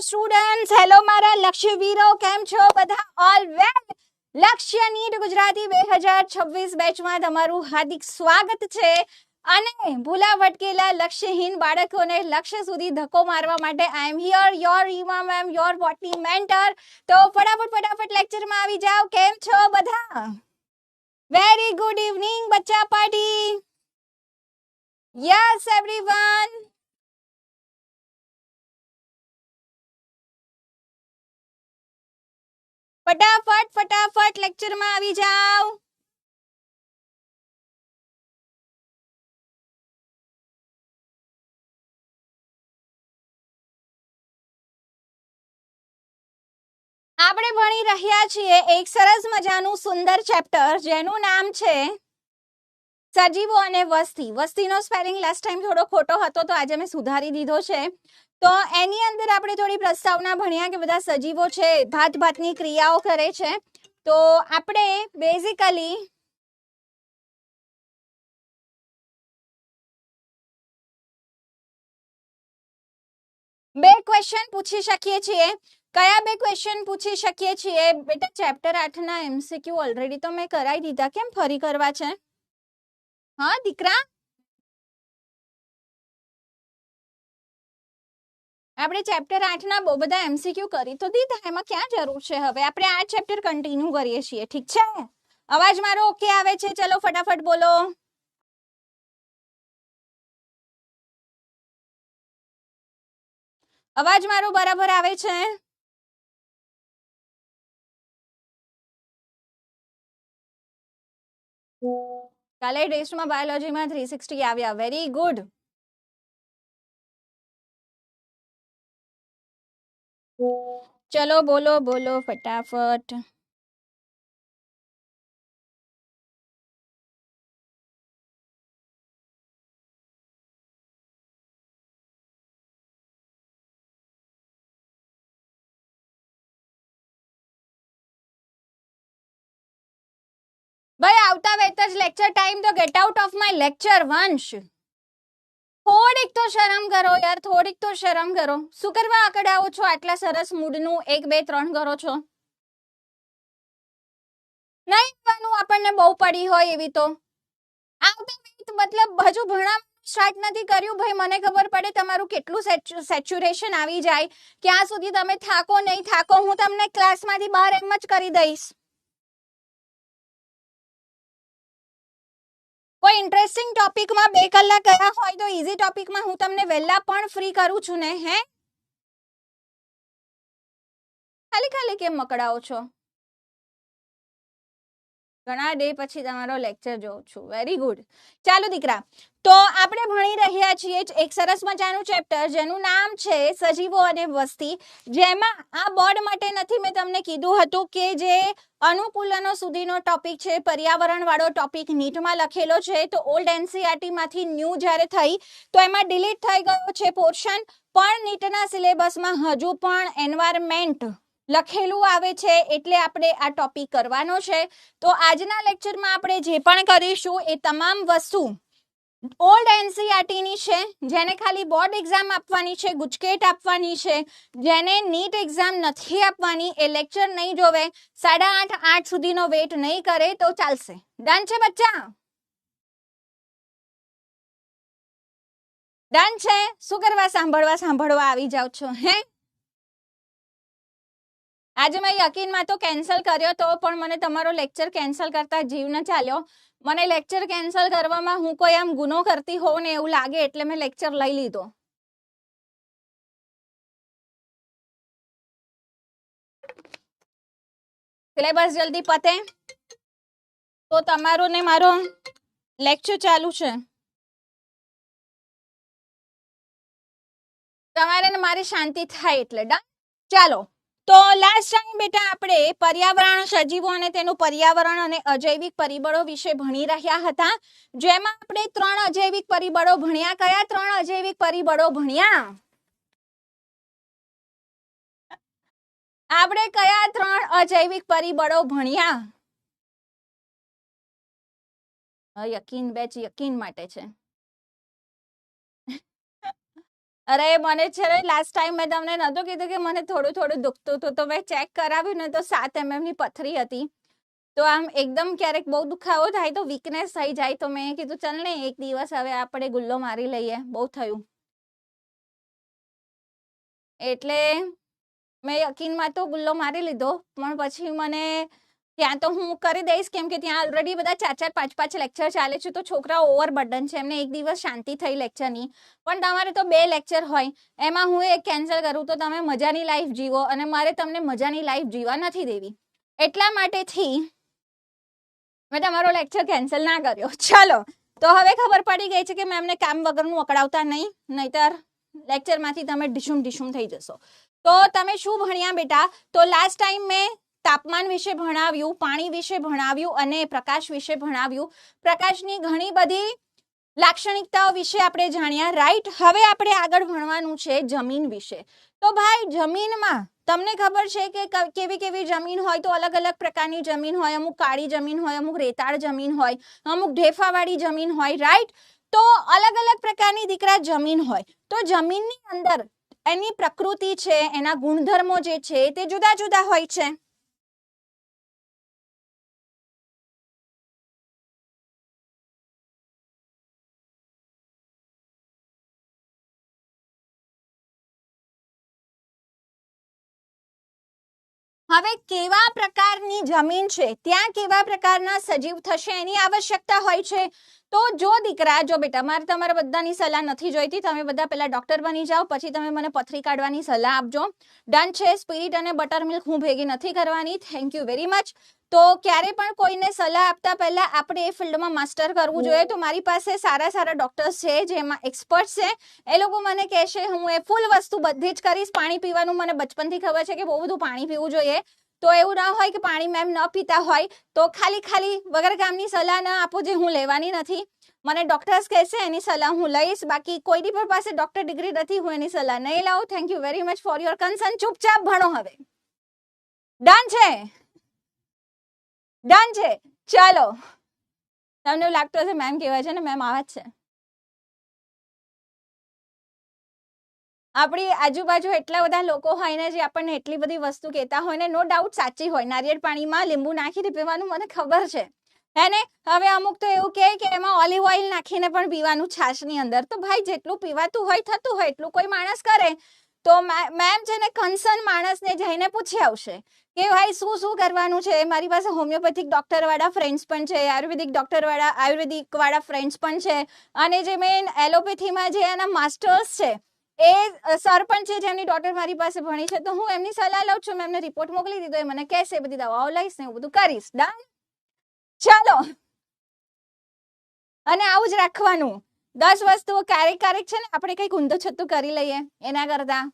Students, hello મારા લક્ષ્યવીરો, કેમ છો બધા? All well. લક્ષ્ય નીટ ગુજરાતી 2026 બેચમાં તમારું હાર્દિક સ્વાગત છે. અને ભૂલા ભટકેલા લક્ષ્યહીન બાળકોને લક્ષ્ય સુધી ધક્કો મારવા માટે I am here, your Rima ma'am, your botany mentor. તો ફટાફટ લેક્ચરમાં આવી જાઓ. કેમ છો બધા? વેરી ગુડ ઇવનિંગ બચ્ચા પાર્ટી. Yes everyone. ફટાફટ લેક્ચરમાં આવી જાઓ. આપણે ભણી રહ્યા છીએ એક સરસ મજાનું સુંદર ચેપ્ટર જેનું નામ છે સજીવો અને વસ્તી. વસ્તીનો સ્પેલિંગ લાસ્ટ ટાઈમ થોડો ખોટો હતો તો આજે મેં સુધારી દીધો છે. તો એની અંદર આપણે થોડી પ્રસ્તાવના ભણ્યા કે બધા સજીવો છે ભાતની ક્રિયાઓ કરે છે. તો આપણે બેઝિકલી બે ક્વેશ્ચન પૂછી શકીએ છીએ. કયા બે ક્વેશ્ચન પૂછી શકીએ છીએ? બેટા ચેપ્ટર 8 ના એમસીક્યુ ઓલરેડી તો મેં કરાવી દીધા, કેમ ફરી કરવા છે? હા દીકરા, આપણે ચેપ્ટર 8 ના બહુ બધા એમસીક્યુ કરી તો દીધા, એમાં ક્યાં જરૂર છે? હવે આપણે આ ચેપ્ટર કન્ટિન્યુ કરીએ છીએ, ઠીક છે? અવાજ મારો ઓકે આવે છે? ચલો ફટાફટ બોલો. અવાજ મારો બરાબર આવે છે? કાલે ટેસ્ટમાં બાયોલોજીમાં 360 આવ્યા. Very good. ચલો બોલો ફટાફટ. ભાઈ આવતા વેત જ લેક્ચર ટાઈમ, તો get out of my lecture. વંશ, થોડીક તો શરમ કરો યાર, થોડીક તો શરમ કરો. શું કરવા આકડાવો છો? આટલા સરસ મૂડનું 1 2 3 કરો છો. નહીં કરવાનું, આપણને બહુ પડી હોય એવી તો. આવતા વેત મતલબ હજુ ભણવા સ્ટાર્ટ નથી કર્યું ભાઈ. મને ખબર પડે તમારું કેટલું સેચ્યુરેશન આવી જાય, ક્યાં સુધી તમે થાકો નહીં થાકો. હું તમને ક્લાસમાંથી બહાર એમ જ કરી દઈશ. કોઈ ઇન્ટરેસ્ટિંગ ટોપિકમાં 2 કલાક ગયા હોય તો ઈઝી ટોપિકમાં હું તમને વહેલા પણ ફ્રી કરું છું ને. હે, ખાલી કેમ મકડાવો છો? ઘણા ડે પછી તમારો લેક્ચર જોઉં છું. Very good. ચાલો દીકરા, તો આપણે ભણી રહ્યા છીએ એક સરસ મજાનું ચેપ્ટર જેનું નામ છે સજીવો અને વસ્તી. જેમાં આ બોર્ડ માટે નથી, મેં તમને કીધું હતું કે જે અનુકૂલનો સુધીનો ટોપિક છે, પર્યાવરણ વાળો ટોપિક નીટમાં લખેલો છે. તો ઓલ્ડ એનસીઈઆરટી માંથી ન્યૂ જ્યારે થઈ તો એમાં ડિલીટ થઈ ગયો છે પોર્શન, પણ નીટના સિલેબસમાં હજુ પણ એન્વાયરમેન્ટ લખેલું આવે છે, એટલે આપણે આ ટોપિક કરવાનો છે. તો આજના લેક્ચરમાં આપણે જે પણ કરીશું એ તમામ વસ્તુ ઓલ્ડ એનસીઈઆરટી ની છે, જેને ખાલી બોર્ડ એક્ઝામ આપવાની છે, ગુજકેટ આપવાની છે. જેને નીટ એક્ઝામ નથી આપવાની એ લેક્ચર નહીં જોવે, 8:30 8 સુધીનો વેટ નહીં કરે તો ચાલશે. ડન છે બચ્ચા? ડન છે? શું કરવા સાંભળવા આવી જાવ છો? હે, આજે મેં યકીનમાં તો કેન્સલ કર્યો તો, પણ મને તમારો લેક્ચર કેન્સલ કરતા જીવ ન ચાલ્યો. મને લેક્ચર કેન્સલ કરવામાં હું કોઈ આમ ગુનો કરતી હોઉં ને એવું લાગે, એટલે મેં લેક્ચર લઈ લીધો. સિલેબસ જલ્દી પતે તો તમારો ને મારો લેક્ચર ચાલુ છે. તમારે ને મારી શાંતિ થાય એટલે ડન. ચાલો, તો લાસ્ટ ટાઈમ બેટા આપણે પર્યાવરણ, સજીવો અને તેનું પર્યાવરણ અને અજૈવિક પરિબળો વિશે ભણી રહ્યા હતા, જેમાં આપણે 3 અજૈવિક પરિબળો ભણ્યા. કયા 3 અજૈવિક પરિબળો ભણ્યા? આપણે કયા 3 અજૈવિક પરિબળો ભણ્યા? યકીન બેચ યકીન માટે છે. અરે મને છે ને લાસ્ટ ટાઈમ મેં તમને નહોતું કીધું કે મને થોડું થોડું દુખતું હતું, તો મેં ચેક કરાવ્યું ને તો 7 mm ની પથરી હતી. તો આમ એકદમ ક્યારેક બહુ દુખાવો થાય તો વીકનેસ થઈ જાય, તો મેં કીધું ચાલ ને એક દિવસ હવે આપણે ગુલ્લો મારી લઈએ, બહુ થયું. એટલે મેં યકીનમાં તો ગુલ્લો મારી લીધો, પણ પછી મને ત્યાં તો હું કરી દઈશ, કેમ કે ત્યાં ઓલરેડી બધા 4-4, 5-5 લેક્ચર ચાલે છે, તો છોકરાઓ ઓવરબર્ડન છે, એમને એક દિવસ શાંતિ થઈ લેક્ચરની. પણ તમારે તો 2 લેક્ચર હોય, એમાં હું એક કેન્સલ કરું તો તમે મજાની લાઈફ જીવો, અને મારે તમને મજાની લાઈફ જીવવા નથી દેવી. એટલા માટેથી મેં તમારો લેક્ચર કેન્સલ ના કર્યો. ચલો, તો હવે ખબર પડી ગઈ છે કે મેમને કામ વગરનું અકળાવતા નહીં, નહીતર લેક્ચરમાંથી તમે ઢીસુમ થઈ જશો. તો તમે શું ભણ્યા બેટા? તો લાસ્ટ ટાઈમ મેં તાપમાન વિશે ભણાવ્યું, પાણી વિશે ભણાવ્યું અને પ્રકાશ વિશે ભણાવ્યું. પ્રકાશની ઘણી બધી લાક્ષણિકતાઓ વિશે આપણે જાણ્યા, રાઈટ. હવે આપણે આગળ ભણવાનું છે જમીન વિશે. તો ભાઈ જમીનમાં તમને ખબર છે કે કેવી કેવી જમીન હોય? તો અલગ અલગ પ્રકારની જમીન હોય, અમુક કાળી જમીન હોય, અમુક રેતાળ જમીન હોય, અમુક ઢેફાવાળી જમીન હોય, રાઈટ. તો અલગ અલગ પ્રકારની દીકરા જમીન હોય. તો જમીનની અંદર એની પ્રકૃતિ છે, એના ગુણધર્મો જે છે તે જુદા જુદા હોય છે. હવે કેવા પ્રકારની જમીન છે ત્યાં કેવા પ્રકારના સજીવ થશે એની આવશ્યકતા હોય છે. તો જો દીકરા, જો બેટા, મારે તમારા બધાની સલાહ નથી જોઈતી. તમે બધા પહેલા ડોક્ટર બની જાઓ, પછી તમે મને પથરી કાઢવાની સલાહ આપજો. ડન છે. સ્પિરિટ અને બટર મિલ્ક હું ભેગી નથી કરવાની. Thank you very much. તો ક્યારે પણ કોઈને સલાહ આપતા પહેલા આપણે એ ફિલ્ડમાં માસ્ટર કરવું જોઈએ. તો મારી પાસે સારા સારા ડોક્ટર્સ છે જેમાં એક્સપર્ટ છે. એ લોકો મને કહેશે, હું એ ફૂલ વસ્તુ બધી જ કરીશ. પાણી પીવાનું મને બચપનથી ખબર છે કે બહુ બધું પાણી પીવું જોઈએ. તો એવું ના હોય કે પાણી મેમ ન પીતા હોય તો ખાલી વગર કામની સલાહ ના આપો જે હું લેવાની નથી. મને ડોક્ટર્સ કહેશે એની સલાહ હું લઈશ. બાકી કોઈની પણ પાસે ડોક્ટર ડિગ્રી નથી, હું એની સલાહ નહીં લાવું. Thank you very much for your concern. ચૂપચાપ ભણો હવે. ડન છે? ડન છે. ચાલો, તમને એવું લાગતું હશે મેમ કહેવાય છે ને, મેમ આવા જ છે. આપણી આજુબાજુ એટલા બધા લોકો હોય ને જે આપણને એટલી બધી વસ્તુ કહેતા હોય ને, નો ડાઉટ સાચી હોય. નારિયેળ પાણીમાં લીંબુ નાખીને પીવાનું મને ખબર છે, હે ને? હવે અમુક તો એવું કહે કે એમાં ઓલિવ ઓઇલ નાખીને પણ પીવાનું છાશની અંદર. તો ભાઈ જેટલું પીવાતું હોય, થતું હોય એટલું કોઈ માણસ કરે. તો મેમ છે ને કન્સર્ન માણસને જઈને પૂછી આવશે કે ભાઈ શું કરવાનું છે. મારી પાસે હોમિયોપેથિક ડોક્ટર વાળા ફ્રેન્ડ્સ પણ છે, આયુર્વેદિક વાળા ફ્રેન્ડ્સ પણ છે, અને જે મેન એલોપેથીમાં જે એના માસ્ટર્સ છે એ સર પણ છે જેમની ડોટર મારી પાસે ભણી છે. તો હું એમની સલાહ લઉં છું. મેં એમને રિપોર્ટ મોકલી દીધો, એ મને કહેશે, બધી દવાઓ લઈશ ને એવું બધું કરીશ. ડન? ચાલો, અને આવું જ રાખવાનું. 10 વસ્તુઓ ક્યારેક છે ને આપણે કંઈક ઊંધું છતું કરી લઈએ એના કરતા.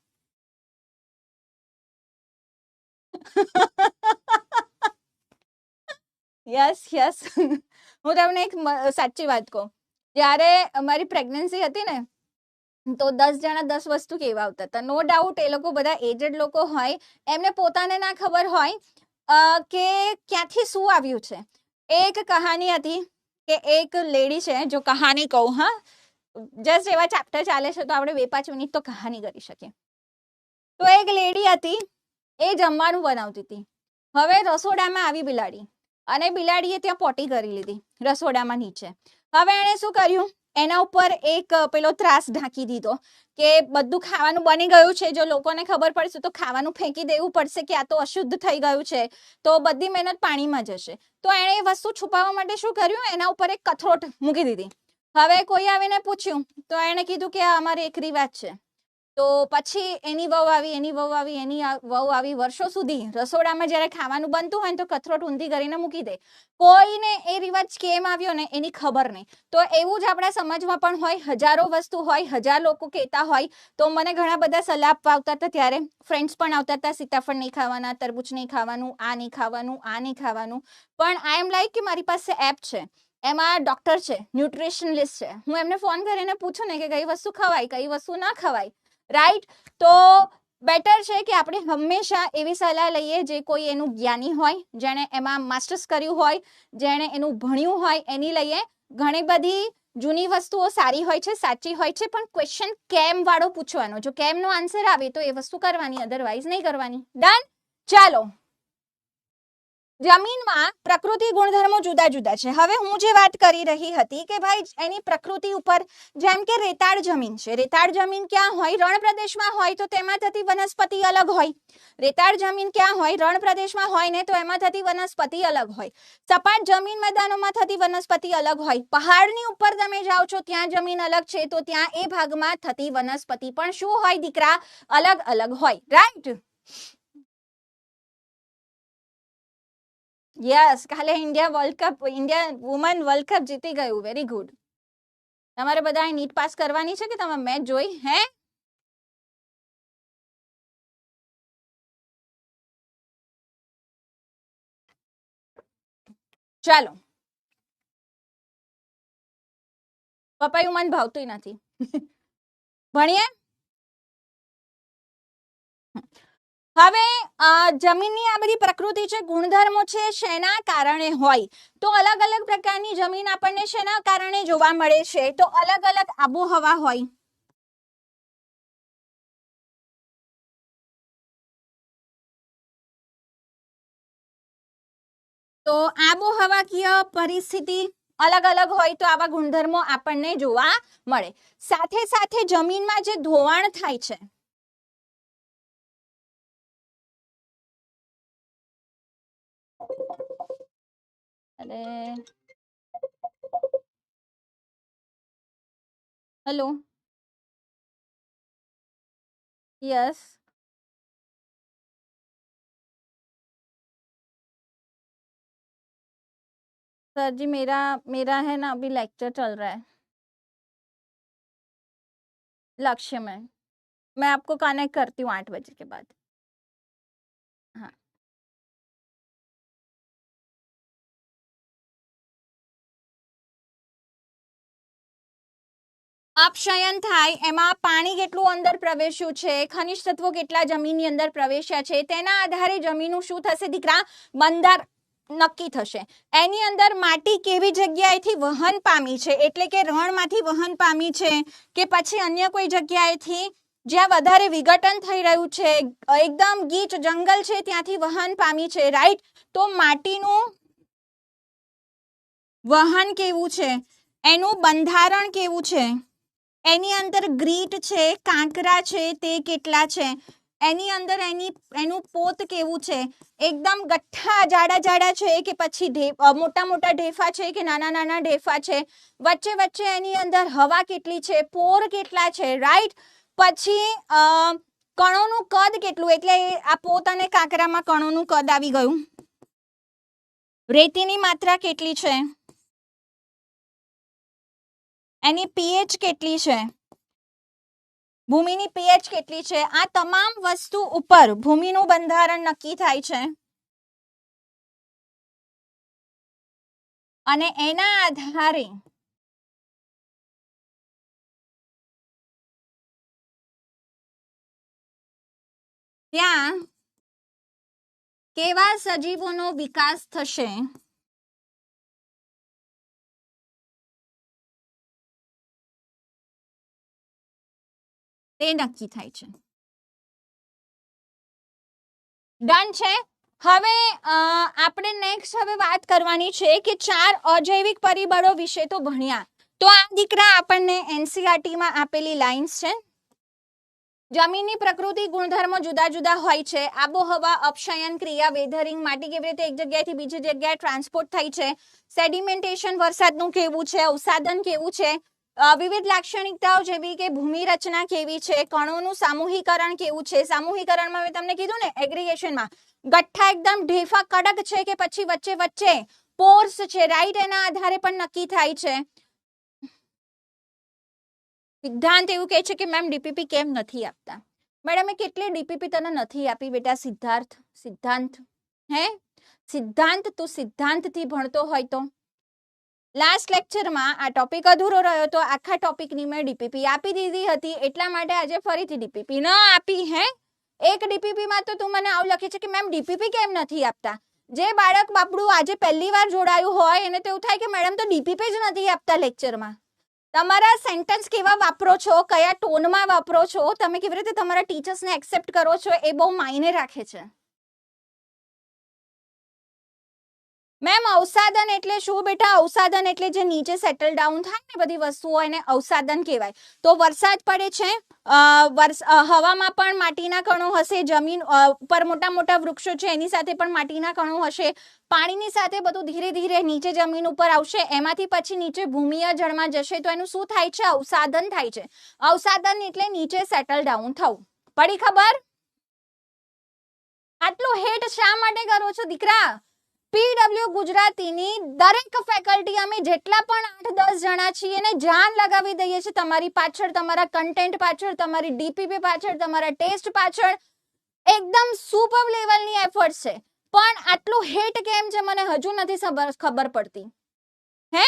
યસ હું તમને એક સાચી વાત કહું. જ્યારે અમારી પ્રેગ્નન્સી હતી ને તો 10 જણા 10 વસ્તુ કહેવા આવતા હતા. નો ડાઉટ એ લોકો બધા એજડ લોકો હોય, એમને પોતાને ના ખબર હોય કે ક્યાંથી શું આવ્યું છે. એક કહાની હતી કે એક લેડી છે, જો કહાની કહું, હા, જસ્ટ એવા ચેપ્ટર ચાલે છે તો આપણે 2-5 મિનિટ તો કહાની કરી શકીએ. તો એક લેડી હતી, એ જમવાનું બનાવતી હતી. હવે રસોડામાં આવી બિલાડી, અને બિલાડીએ ત્યાં પોટી કરી લીધી રસોડામાં નીચે. હવે એણે શું કર્યું, એના ઉપર એક પેલો ત્રાસ ઢાંકી દીધો કે બધું ખાવાનું બની ગયું છે, જો લોકોને ખબર પડશે તો ખાવાનું ફેંકી દેવું પડશે કે આ તો અશુદ્ધ થઈ ગયું છે, તો બધી મહેનત પાણીમાં જશે. તો એણે એ વસ્તુ છુપાવવા માટે શું કર્યું, એના ઉપર એક કથરોટ મૂકી દીધી. હવે કોઈ આવીને પૂછ્યું તો એણે કીધું કે આ અમારે એક રિવાજ છે. તો પછી એની વહુ આવી વર્ષો સુધી રસોડામાં જ્યારે ખાવાનું બનતું હોય ને તો કથરોટ ઊંધી કરીને મૂકી દે. કોઈને એ રિવાજ કેમ આવ્યો ને એની ખબર નહીં. તો એવું જ આપણા સમાજમાં પણ હોય, હજારો વસ્તુ હોય, 1000 લોકો કહેતા હોય. તો મને ઘણા બધા સલાહ આપવા આવતા હતા, ત્યારે ફ્રેન્ડ્સ પણ આવતા હતા, સીતાફળ નહીં ખાવાના, તરબૂચ નહીં ખાવાનું, આ નહીં ખાવાનું, આ નહીં ખાવાનું. પણ આઈ એમ લાઈક કે મારી પાસે એપ છે, એમાં ડોક્ટર છે, ન્યુટ્રિશનિસ્ટ છે. હું એમને ફોન કરીને પૂછું ને કે કઈ વસ્તુ ખવાય, કઈ વસ્તુ ના ખવાય, રાઈટ? તો બેટર છે કે આપણે હંમેશા એવી સલાહ લઈએ જે કોઈ એનું જ્ઞાની હોય, જેણે એમાં માસ્ટર્સ કર્યું હોય, જેણે એનું ભણ્યું હોય, એની લઈએ. ઘણી બધી જૂની વસ્તુઓ સારી હોય છે, સાચી હોય છે, પણ ક્વેશ્ચન કેમ વાળો પૂછવાનો. જો કેમ નો આન્સર આવે તો એ વસ્તુ કરવાની, અધરવાઇઝ નહીં કરવાની. ડન. ચાલો, જમીનમાં પ્રકૃતિ ગુણધર્મો જુદા જુદા છે. હવે હું જે વાત કરી રહી હતી કે ભાઈ એની પ્રકૃતિ ઉપર, જેમ કે રેતાળ જમીન છે. રેતાળ જમીન ક્યાં હોય? રણ પ્રદેશમાં હોય તો તેમાં થતી વનસ્પતિ અલગ હોય. રેતાળ જમીન ક્યાં હોય? રણ પ્રદેશમાં હોય ને તો એમાં થતી વનસ્પતિ અલગ હોય. સપાટ જમીન મેદાનોમાં થતી વનસ્પતિ અલગ હોય. પહાડની ઉપર તમે જાઓ છો ત્યાં જમીન અલગ છે તો ત્યાં એ ભાગમાં થતી વનસ્પતિ પણ શું હોય દીકરા? અલગ અલગ હોય. રાઈટ? યસ, કાલે India world cup, India woman world cup જીતી ગયું. Very good. તમારે બધા નીટ પાસ કરવાની છે કે તમે મેચ જોઈ? હે, ચાલો. પપૈયું મને ભાવતું નથી. ભણીએ. હવે જમીનની આ બધી પ્રકૃતિ છે, ગુણધર્મો છે, શેના કારણે હોય? તો અલગ અલગ પ્રકારની જમીન આપણને શેના કારણે જોવા મળે છે? તો અલગ અલગ આબોહવા હોય. તો આબોહવાકીય પરિસ્થિતિ અલગ અલગ હોય તો આવા ગુણધર્મો આપણને જોવા મળે. સાથે સાથે જમીનમાં જે ધોવાણ થાય છે, અરે હેલો, यस सर जी, मेरा मेरा है ना, अभी लेक्चर चल रहा है लक्ष्य में. मैं आपको कनेक्ट करती हूँ 8 बजे के बाद. हाँ, अपक्षयन થાય એમાં પાણી કેટલું અંદર પ્રવેશ્યું છે, ખનિજ તત્વો કેટલા જમીનની અંદર પ્રવેશ્યા છે, તેના આધારે જમીનનું શું થશે દીકરા? બંધાર નક્કી થશે. એની અંદર માટી કેવી જગ્યાએથી વહન પામી છે, એટલે કે રણમાંથી વહન પામી છે કે પછી અન્ય કોઈ જગ્યાએથી જ્યાં વધારે વિઘટન થઈ રહ્યું છે, એકદમ ગીચ જંગલ છે ત્યાંથી વહન પામી છે. રાઈટ? તો માટીનું વહન કેવું છે, એનું બંધારણ કેવું છે, એની અંદર ગ્રીટ છે, કાંકરા છે, તે કેટલા છે, એની અંદર એનું પોત કેવું છે, એકદમ ગઠ્ઠા જાડા જાડા છે કે પછી મોટા મોટા ઢેફા છે કે નાના નાના ઢેફા છે, વચ્ચે વચ્ચે એની અંદર હવા કેટલી છે, પોર કેટલા છે. રાઈટ? પછી કણોનું કદ કેટલું, એટલે આ પોત અને કાંકરામાં કણોનું કદ આવી ગયું. રેતીની માત્રા કેટલી છે, એની પીએચ કેટલી છે, ભૂમિની પીએચ કેટલી છે, આ તમામ વસ્તુ ઉપર ભૂમિનું બંધારણ નક્કી થાય છે અને એના આધારે ત્યાં કેવા સજીવોનો વિકાસ થશે તે નક્કી થાય છે. ડન છે? હવે આપણે નેક્સ્ટ હવે વાત કરવાની છે કે 4 અજૈવિક પરિબળો વિશે તો ભણ્યા. તો આ દીકરા આપણને એનસીઈઆરટી માં આપેલી લાઇન્સ છે. જમીનની પ્રકૃતિ ગુણધર્મો જુદા જુદા હોય છે. આબોહવા, અપક્ષયન ક્રિયા, વેધરિંગ, માટી કેવી રીતે એક જગ્યાએથી બીજી જગ્યાએ ટ્રાન્સપોર્ટ થઈ છે, સેડિમેન્ટેશન વરસાદનું કેવું છે, અવસાદન કેવું છે, વિવિધ લાક્ષણિકતાઓ જેવી કે ભૂમિ રચના કેવી છે, કણોનું સામૂહિકરણ કેવું છે. સામૂહિકરણમાં મેં તમને કીધું ને, એગ્રીગેશનમાં ગઠ્ઠા એકદમ ઢેફા કડક છે કે પછી વચ્ચે વચ્ચે પોર્સ છે. રાઈટ? એના આધારે પણ નક્કી થાય છે. સિદ્ધાંત એવું કહે છે કે મેમ ડીપીપી કેમ નથી આપતા? મેડમે કેટલી ડીપીપી તને નથી આપી બેટા? સિદ્ધાર્થ, સિદ્ધાંત, હે સિદ્ધાંત, તું સિદ્ધાંતથી ભણતો હોય તો લાસ્ટ લેક્ચરમાં આ ટોપિક અધૂરો રહ્યો તો આખા ટોપિકની મેં ડીપીપી આપી દીધી હતી, એટલા માટે આજે ફરીથી ડીપીપી ન આપી. હે, એક ડીપીપીમાં તો તું મને આવું લખે છે કે મેમ ડીપીપી કેમ નથી આપતા? જે બાળક બાપડું આજે પહેલી વાર જોડાયું હોય એને તો એવું થાય કે મેડમ તો ડીપીપી જ નથી આપતા લેક્ચરમાં. તમારા સેન્ટેન્સ કેવા વાપરો છો, કયા ટોનમાં વાપરો છો, તમે કેવી રીતે તમારા ટીચર્સને એક્સેપ્ટ કરો છો, એ બહુ માયને રાખે છે. મેમ અવસાદન એટલે શું બેટા? અવસાદન એટલે જે નીચે સેટલ ડાઉન થાય ને બધી વસ્તુઓ, એને અવસાદન કહેવાય. તો વરસાદ પડે છે, હવામાં પણ માટીના કણો હશે, જમીન પર મોટા મોટા વૃક્ષો છે એની સાથે પણ માટીના કણો હશે, પાણીની સાથે બધું ધીરે ધીરે નીચે જમીન ઉપર આવશે, એમાંથી પછી નીચે ભૂમિય જળમાં જશે, તો એનું શું થાય છે? અવસાદન થાય છે. અવસાદન એટલે નીચે સેટલ ડાઉન થવું. પડી ખબર? આટલું હેટ શા માટે કરો છો દીકરા? પીડબ્લ્યુ ગુજરાતીની દરેક ફેકલ્ટી અમે જેટલા પણ 8-10 જણા છીએ ને જાન લગાવી દઈએ છીએ તમારી પાછળ, તમારા કન્ટેન્ટ પાછળ, તમારી ડીપીપી પાછળ, તમારા ટેસ્ટ પાછળ. એકદમ સુપર લેવલની એફર્ટ છે, પણ આટલું હેટ કેમ છે મને હજુ નથી ખબર પડતી. હે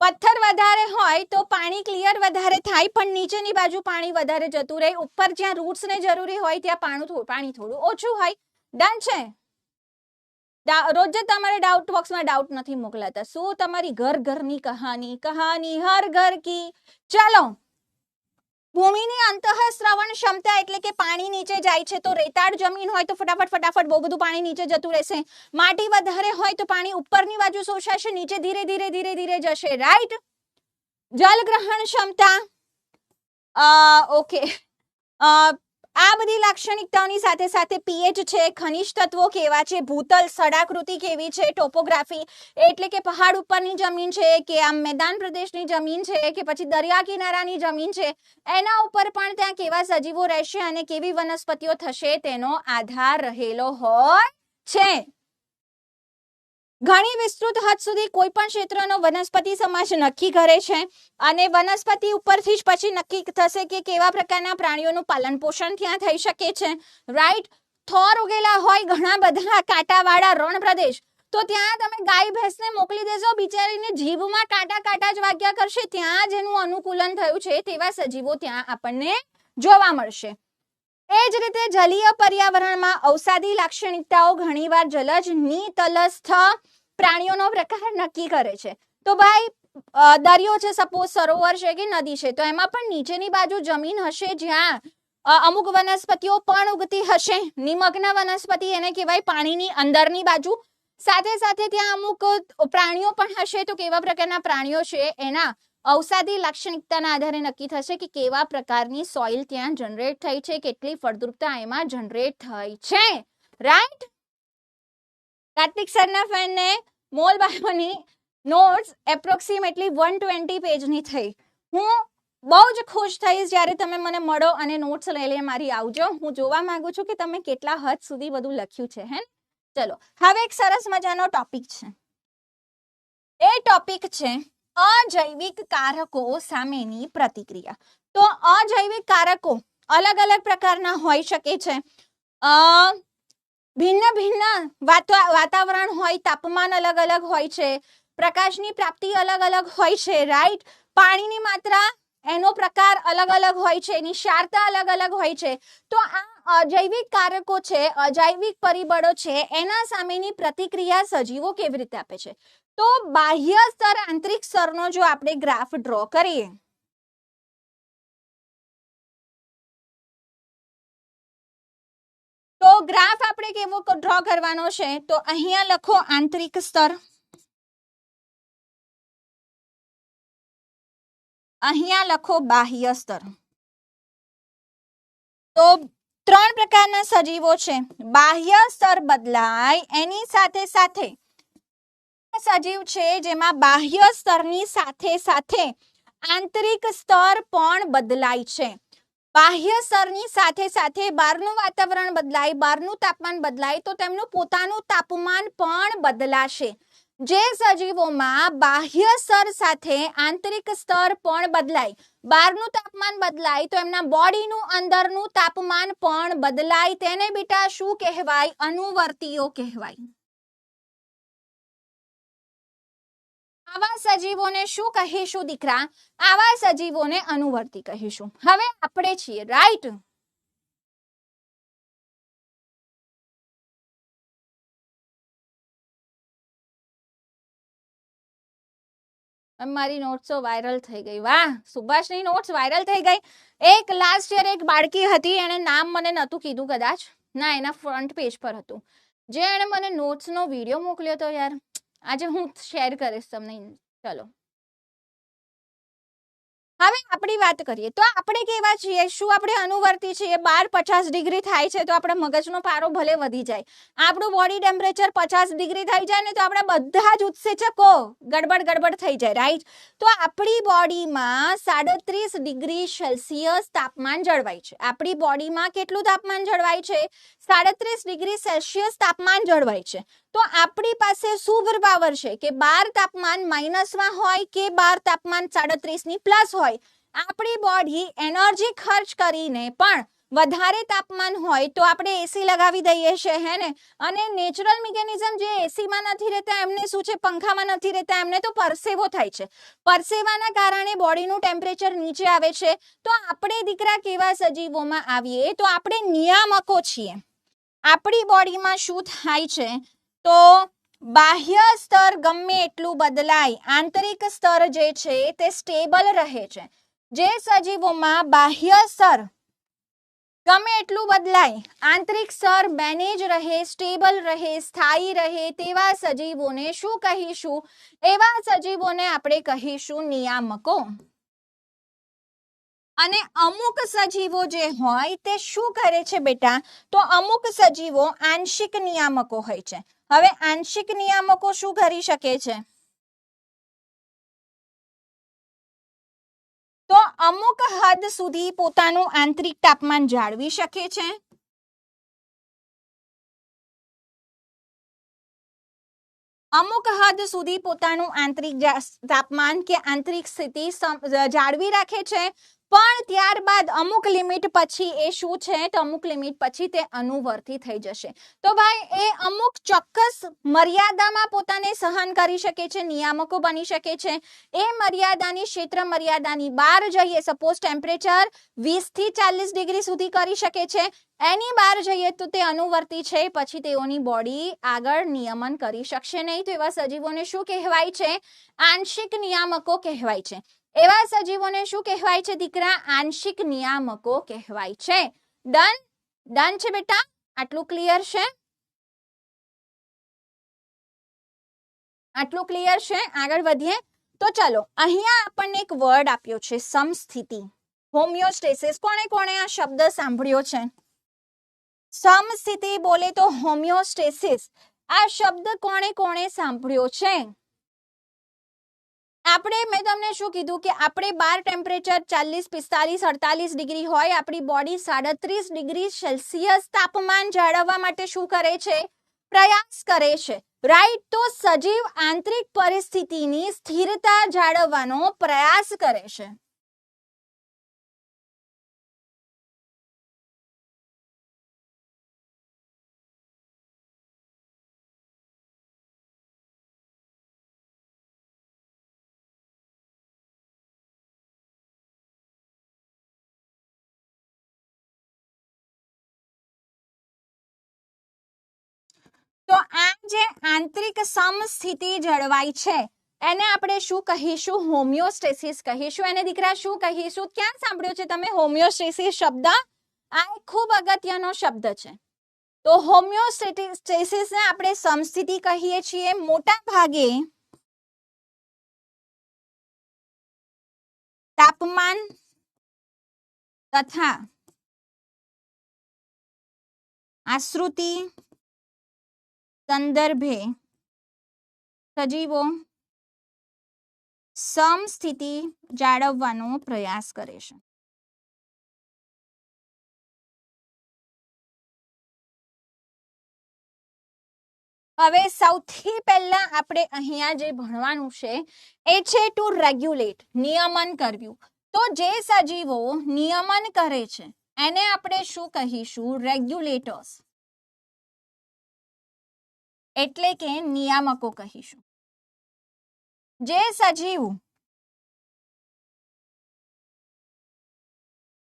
પથ્થર વધારે હોય તો પાણી ક્લિયર વધારે થાય, પણ નીચેની બાજુ પાણી વધારે જતું રહે, ઉપર જ્યાં રૂટ્સને જરૂરી હોય ત્યાં પાણી થોડું ઓછું હોય. ડન છે? રોજ તમારે ડાઉટ બોક્સમાં ડાઉટ નથી મોકલાતા. શું તમારી ઘરની કહાની હર ઘર કી. ચાલો, ભૂમિની અંતઃસ્રવણ ક્ષમતા એટલે કે પાણી નીચે જાય છે, તો રેતાળ જમીન હોય તો ફટાફટ બહુ બધું પાણી નીચે જતું રહેશે. માટી વધારે હોય તો પાણી ઉપરની બાજુ શોષાશે, નીચે ધીરે ધીરે જશે. રાઈટ? જલગ્રહણ ક્ષમતા, ઓકે, આ બધી લાક્ષણિકતાઓની સાથે સાથે પીએચ છે, ખનિજ તત્વો કેવા છે, ભૂતલ સ્થળાકૃતિ કેવી છે, ટોપોગ્રાફી એટલે કે પહાડ ઉપરની જમીન છે કે આમ મેદાન પ્રદેશની જમીન છે કે પછી દરિયા કિનારાની જમીન છે, એના ઉપર પણ ત્યાં કેવા સજીવો રહેશે અને કેવી વનસ્પતિઓ થશે તેનો આધાર રહેલો હોય છે. ઘણી વિસ્તૃત હદ સુધી કોઈ પણ ક્ષેત્રનો વનસ્પતિ સમાજ નક્કી કરે છે અને વનસ્પતિ ઉપરથી જ પછી નક્કી થશે કે કેવા પ્રકારના પ્રાણીઓનું પાલન પોષણ ત્યાં થઈ શકે છે. રાઈટ? થોર ઉગેલા હોય ઘણા બધા કાંટાવાળા રણ પ્રદેશ, તો ત્યાં તમે ગાય ભેંસને મોકલી દેજો, બિચારીને જીભમાં કાંટા જ વાગ્યા કરશે. ત્યાં જેનું અનુકૂલન થયું છે તેવા સજીવો ત્યાં આપણને જોવા મળશે. એ જ રીતે જલીય પર્યાવરણમાં અવસાદી લાક્ષણિકતાઓ ઘણીવાર જલજ નિતલસ્થ પ્રાણીઓનો પ્રકાર નક્કી કરે છે. તો ભાઈ દરિયો છે, સપોઝ સરોવર છે કે નદી છે, તો એમાં પણ નીચેની બાજુ જમીન હશે જ્યાં અમુક વનસ્પતિઓ પણ ઉગતી હશે. નિમગ્ન વનસ્પતિ એને કહેવાય પાણીની અંદરની બાજુ. સાથે સાથે ત્યાં અમુક પ્રાણીઓ પણ હશે, તો કેવા પ્રકારના પ્રાણીઓ છે એના અવસાદી લાક્ષણિકતાના આધારે નક્કી થશે કે કેવા પ્રકારની સોઇલ ત્યાં જનરેટ થઈ છે, કેટલી ફળદ્રુપતા એમાં જનરેટ થઈ છે. રાઈટ? કાર્તિક સરના ફેનને મોલ બાયોની નોટ્સ એપ્રોક્સિમેટલી 120 પેજની થઈ. હું બહુ જ ખુશ થઈશ જ્યારે તમે મને મળો અને નોટ્સ લઈને મારી આવજો. હું જોવા માંગુ છું કે તમે કેટલા હદ સુધી બધું લખ્યું છે. હે, ચલો હવે એક સરસ મજાનો ટોપિક છે. એ ટોપિક છે અજૈવિક કારકો સામેની પ્રતિક્રિયા. તો અજૈવિક કારકો અલગ અલગ પ્રકારના હોઈ શકે છે. ભિન્ન વાતાવરણ હોય, તાપમાન અલગ અલગ હોય છે, પ્રકાશની પ્રાપ્તિ અલગ અલગ હોય છે. રાઈટ? પાણીની માત્રા, એનો પ્રકાર અલગ અલગ હોય છે, એની ક્ષારતા અલગ અલગ હોય છે. તો આ અજૈવિક કારકો છે, અજૈવિક પરિબળો છે, એના સામેની પ્રતિક્રિયા સજીવો કેવી રીતે આપે છે? તો બાહ્ય સ્તર, આંતરિક સ્તરનો જો આપણે ગ્રાફ ડ્રો કરીએ, તો ગ્રાફ આપણે કેવો ડ્રો કરવાનો છે? તો અહીંયા લખો આંતરિક સ્તર, અહીંયા લખો બાહ્ય સ્તર. તો 3 પ્રકારના સજીવો છે. બાહ્ય સ્તર બદલાય એની સાથે સાથે સજીવ છે જેમાં બાહ્ય સ્તરની સાથે સાથે આંતરિક સ્તર પણ બદલાય છે. બાહ્ય સ્તરની સાથે સાથે બહારનું વાતાવરણ બદલાય, બહારનું તાપમાન બદલાય, તો તેમનું પોતાનું તાપમાન પણ બદલાશે. જે સજીવોમાં બાહ્ય સ્તર સાથે આંતરિક સ્તર પણ બદલાય, બહારનું તાપમાન બદલાય, તો એમના બોડીનું અંદરનું તાપમાન પણ બદલાય, તેને બેટા શું કહેવાય? અનુવર્તીઓ કહેવાય. આવા સજીવોને શું કહીશું દીકરા? આવા સજીવોને અનુવર્તી કહીશું. હવે આપણે છીએ, રાઈટ? મારી નોટ્સ તો વાયરલ થઈ ગઈ. વાહ, સુભાષની નોટ્સ વાયરલ થઈ ગઈ. એક લાસ્ટ યર એક બાળકી હતી, એને નામ મને નહોતું કીધું કદાચ, ના એના ફ્રન્ટ પેજ પર હતું, જે એને મને નોટ્સનો વિડીયો મોકલ્યો હતો યાર. આજે હું શેર કરીશ તમને. ચલો હવે આપણી વાત કરીએ તો આપણે કેવા છીએ, શું આપણે અનુવર્તી છીએ? 12-50 ડિગ્રી થાય છે તો આપણા મગજનો પારો ભલે વધી જાય, આપણું બોડી ટેમ્પરેચર 50 ડિગ્રી થઈ જાય ને તો આપણા બધા જ ઉત્સેચકો ગડબડ થઈ જાય, રાઈટ? તો આપણી બોડીમાં 37 ડિગ્રી સેલ્સિયસ તાપમાન જળવાય છે. આપણી બોડીમાં કેટલું તાપમાન જળવાય છે? 37 ડિગ્રી સેલ્સિયસ તાપમાન જળવાય છે. તો આપણી પાસે સુપર પાવર છે કે 12 તાપમાન માઇનસમાં હોય કે 12 તાપમાન 37 ની પ્લસ હોય, આપણી બોડી એનર્જી ખર્ચ કરીને પણ વધારે તાપમાન હોય તો આપણે એસી લગાવી દઈએ છે, હે ને? અને નેચરલ મિકેનિઝમ જે એસીમાં નથી રહેતા એમને શું છે, પંખામાં નથી રહેતા એમને તો પરસેવો થાય છે. પરસેવાના કારણે બોડીનું ટેમ્પરેચર નીચે આવે છે. તો આપણે દીકરા કેવા સજીવોમાં આવીએ તો આપણે નિયામકો છીએ. આપણી બોડીમાં શું થાય છે તો બાહ્ય સ્તર ગમે એટલું બદલાય, આંતરિક સ્તર જે છે તે સ્ટેબલ રહે છે. જે સજીવોમાં બાહ્ય સ્તર ગમે એટલું બદલાય, આંતરિક સ્તર મેનેજ રહે, સ્ટેબલ રહે, સ્થાયી રહે, તેવા સજીવોને શું કહીશું? એવા સજીવોને આપણે કહીશું નિયામકો. અને અમુક સજીવો જે હોય તે શું કરે છે બેટા, તો અમુક સજીવો આંશિક નિયામકો હોય છે. હવે આંશિક નિયામકો શું કરી શકે છે? તો અમુક હદ સુધી પોતાનું આંતરિક તાપમાન જાળવી શકે છે. અમુક હદ સુધી પોતાનું આંતરિક તાપમાન કે આંતરિક સ્થિતિ જાળવી રાખે છે. પણ ત્યારબાદ અમુક લિમિટ પછી એ શું છે, તો અમુક લિમિટ પછી તે અનુવર્તી થઈ જશે. તો ભાઈ એ અમુક ચોક્કસ મર્યાદામાં પોતાને સહન કરી શકે છે, નિયામકો બની શકે છે. એ મર્યાદાની ક્ષેત્ર મર્યાદાની બહાર જઈએ, સપોઝ ટેમ્પરેચર 20 થી 40 ડિગ્રી સુધી કરી શકે છે, એની બહાર જઈએ તો તે અનુવર્તી છે, પછી તેઓની બોડી આગળ નિયમન કરી શકશે નહીં. તો એવા સજીવોને શું કહેવાય છે? આંશિક નિયામકો કહેવાય છે. એવા સજીવોને શું કહેવાય છે દીકરા? આંશિક નિયામકો કહેવાય છે. ડન? ડન છે બેટા? આટલું ક્લિયર છે? આટલું ક્લિયર છે? આગળ વધીએ તો ચલો, અહીંયા આપણને એક વર્ડ આપ્યો છે, સમસ્થિતિ, હોમિયોસ્ટેસિસ. કોણે કોણે આ શબ્દ સાંભળ્યો છે? સમસ્થિતિ બોલે તો હોમિયોસ્ટેસિસ. આ શબ્દ કોણે કોણે સાંભળ્યો છે? આપણે, મેં તમને શું કીધું કે આપણે 12 ટેમ્પરેચર 40, 45, 48 ડિગ્રી હોય, આપણી બોડી 37 ડિગ્રી સેલ્સિયસ તાપમાન જાળવવા માટે શું કરે છે? પ્રયાસ કરે છે, રાઈટ? તો સજીવ આંતરિક પરિસ્થિતિની સ્થિરતા જાળવવાનો પ્રયાસ કરે છે. તો આ જે આંતરિક સમસ્થિતિ જળવાય છે એને આપણે શું કહીશું? હોમિયોસ્ટેસિસ કહીશું. એને દીકરા શું કહીશું? ક્યાં સાંભળ્યો છે તમે હોમિયોસ્ટેસિસ શબ્દ? આ એક ખૂબ અગત્યનો શબ્દ છે. તો હોમિયોસ્ટેસિસને આપણે સમસ્થિતિ કહીએ છીએ. મોટા ભાગે તાપમાન તથા આશ્રુતિ સંદર્ભે સજીવો સમસ્થિતિ જાળવવાનો પ્રયાસ કરે છે. હવે સૌથી પહેલા આપણે અહીંયા જે ભણવાનું છે એ છે ટુ રેગ્યુલેટ, નિયમન કરવું. તો જે સજીવો નિયમન કરે છે એને આપણે શું કહીશું? રેગ્યુલેટર્સ, એટલે કે નિયામકો કહીશું. જે સજીવ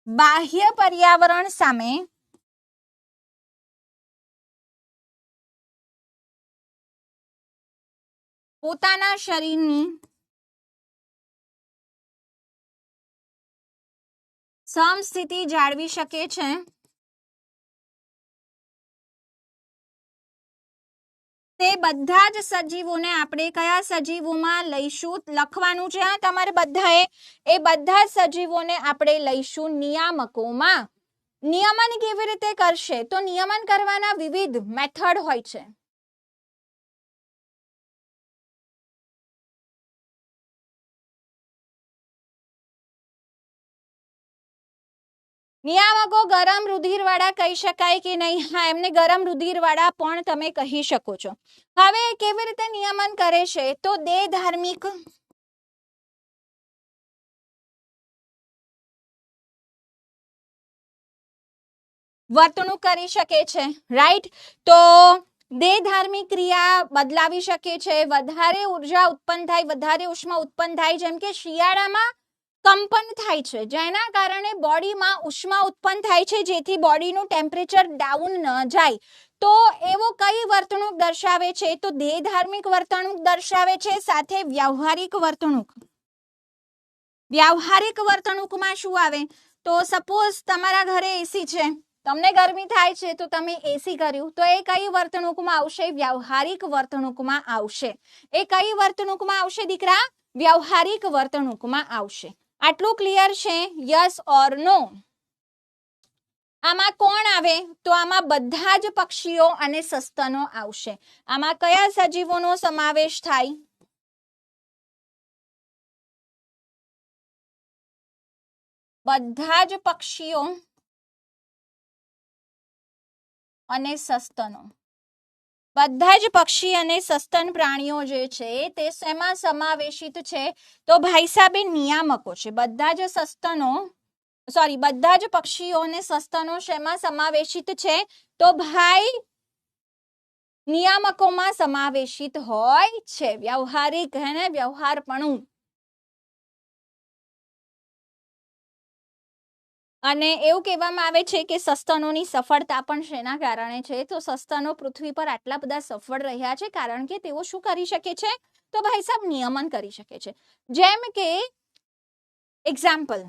બાહ્ય પર્યાવરણ સામે પોતાના શરીરની સમસ્થિતિ જાળવી શકે છે તે બધા જ સજીવોને આપણે કયા સજીવોમાં લઈશું લખવાનું છે તમારે બધાએ એ બધા સજીવોને આપણે લઈશું નિયામકોમાં નિયમન કેવી રીતે કરશે તો નિયમન કરવાના વિવિધ મેથડ હોય છે નિયામકો ગરમ રુધિરવાળા કહી શકાય કે નહીં હા એમને ગરમ રુધિરવાળા પણ તમે કહી શકો છો હવે કેવી રીતે નિયમન કરે છે તો દેહ ધાર્મિક વર્તણૂક કરી શકે છે રાઈટ તો દેહ ધાર્મિક ક્રિયા બદલાવી શકે છે વધારે ઉર્જા ઉત્પન્ન થાય વધારે ઉષ્મા ઉત્પન્ન થાય જેમ કે શિયાળામાં કંપન થાય છે જેના કારણે બોડીમાં ઉષ્મા ઉત્પન્ન થાય છે જેથી બોડીનું ટેમ્પરેચર ડાઉન ન જાય તો એવો કઈ વર્તણૂક દર્શાવે છે તો દેહ ધાર્મિક વર્તણૂક દર્શાવે છે સાથે વ્યવહારિક વર્તણૂકમાં શું આવે તો સપોઝ તમારા ઘરે એસી છે તમને ગરમી થાય છે તો તમે એસી કર્યું તો એ કઈ વર્તણૂકમાં આવશે વ્યવહારિક વર્તણૂકમાં આવશે એ કઈ વર્તણૂકમાં આવશે દીકરા વ્યવહારિક વર્તણૂકમાં આવશે આટલું ક્લિયર છે યસ ઓર નો આમાં કોણ આવે તો આમાં બધા જ પક્ષીઓ અને સસ્તનો આવશે આમાં કયા સજીવોનો સમાવેશ થાય બધા જ પક્ષીઓ અને સસ્તનો બધા જ પક્ષી અને સસ્તન પ્રાણીઓ જે છે તે શેમાં સમાવેશિત છે તો ભાઈ સાહેબ નિયામકો છે બધા જ સસ્તનો બધા જ પક્ષીઓ અને સસ્તનો શેમાં સમાવેશિત છે તો ભાઈ નિયામકોમાં સમાવેશિત હોય છે વ્યવહારિક હે વ્યવહારપણું અને એવું કહેવામાં આવે છે કે સસ્તનોની સફળતા પણ શેના કારણે છે તો સસ્તનો પૃથ્વી પર આટલા બધા સફળ રહ્યા છે કારણ કે તેઓ શું કરી શકે છે તો ભાઈ સાહેબ નિયમન કરી શકે છે જેમ કે એક્ઝામ્પલ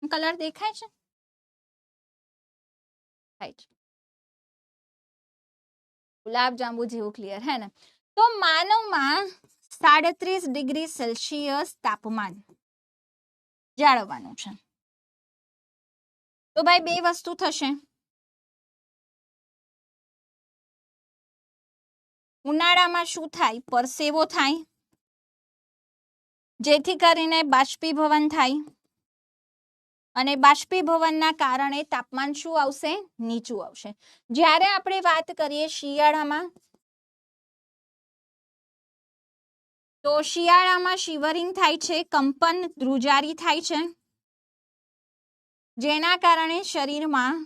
કલર દેખાય છે ગુલાબ જાંબુ જેવું ક્લિયર હે ને તો માનવમાં 37 ડિગ્રી સેલ્સિયસ તાપમાન જાળવવાનું છે તો ભાઈ બે વસ્તુ થશે ઉનાળામાં શું થાય પરસેવો થાય જેથી કરીને બાષ્પીભવન થાય અને બાષ્પીભવનના કારણે તાપમાન શું આવશે નીચું આવશે જ્યારે આપણે વાત કરીએ શિયાળામાં તો શિયાળામાં શિવરિંગ થાય છે કંપન ધ્રુજારી થાય છે જેના કારણે શરીરમાં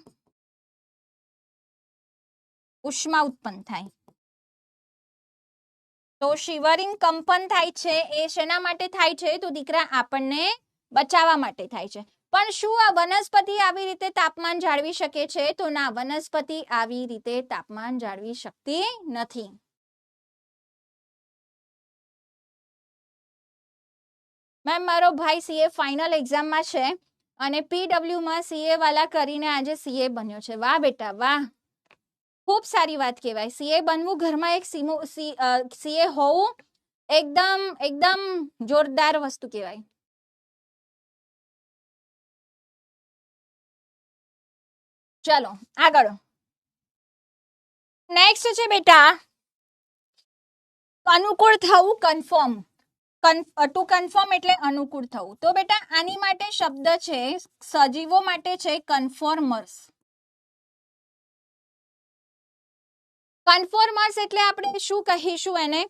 ઉષ્મા ઉત્પન્ન થાય તો શિવરિંગ કંપન થાય છે એ શેના માટે થાય છે તો દીકરા આપણને બચાવવા માટે થાય છે પણ શું આ વનસ્પતિ આવી રીતે તાપમાન જાળવી શકે છે તો ના વનસ્પતિ આવી રીતે તાપમાન જાળવી શકતી નથી મેમ મારો ભાઈ સીએ ફાઇનલ એક્ઝામમાં છે અને પીડબ્લ્યુ માં સીએ વાલા કરીને આજે સીએ બન્યો છે વાહ બેટા વાહ ખૂબ સારી વાત કહેવાય સીએ બનવું ઘરમાં એક સીએ હોવું એકદમ એકદમ જોરદાર વસ્તુ કહેવાય ચલો આગળ નેક્સ્ટ છે બેટા અનુકૂળ થવું કન્ફર્મ ટુ કન્ફર્મ એટલે અનુકૂળ થવું તો બેટા આની માટે શબ્દ છે સજીવો માટે છે કન્ફોર્મર્સ કન્ફોર્મર્સ એટલે આપણે શું કહીશું એને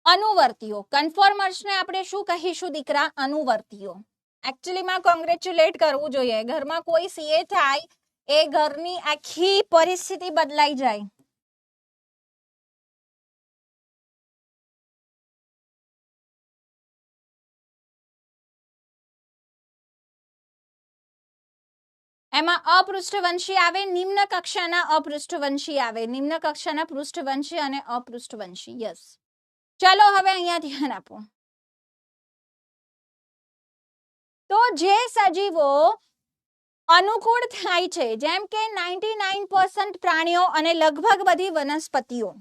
અનુવર્તીઓ કન્ફોર્મર્સને આપણે શું કહીશું દીકરા અનુવર્તીઓ એકચ્યુઅલીમાં કોંગ્રેચ્યુલેટ કરવું જોઈએ ઘરમાં કોઈ સીએ થાય એ ઘરની આખી પરિસ્થિતિ બદલાઈ જાય એમાં અપૃષ્ઠવંશી આવે, નિમ્ન કક્ષાના અપૃષ્ઠવંશી આવે, નિમ્ન કક્ષાના પૃષ્ઠવંશી અને અપૃષ્ઠવંશી. યસ. ચલો હવે અહીંયા ધ્યાન આપો. તો જે સજીવો અનુકૂળ થાય છે, જેમ કે 99% પ્રાણીઓ અને લગભગ બધી વનસ્પતિઓ,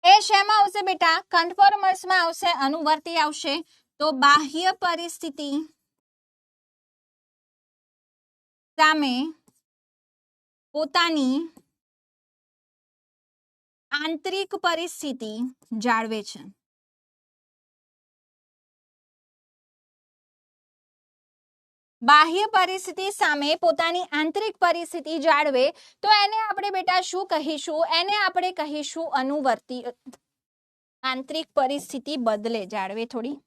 એ શેમાં આવશે બેટા? કન્ફોર્મર્સમાં આવશે, અનુવર્તી આવશે. તો બાહ્ય પરિસ્થિતિ સામે પોતાની આંતરિક પરિસ્થિતિ જાળવે છે. બાહ્ય પરિસ્થિતિ સામે પોતાની આંતરિક પરિસ્થિતિ જાળવે તો એને આપણે બેટા શું કહીશું? એને આપણે કહીશું અનુવર્તી. આંતરિક પરિસ્થિતિ બદલે, જાળવે થોડી.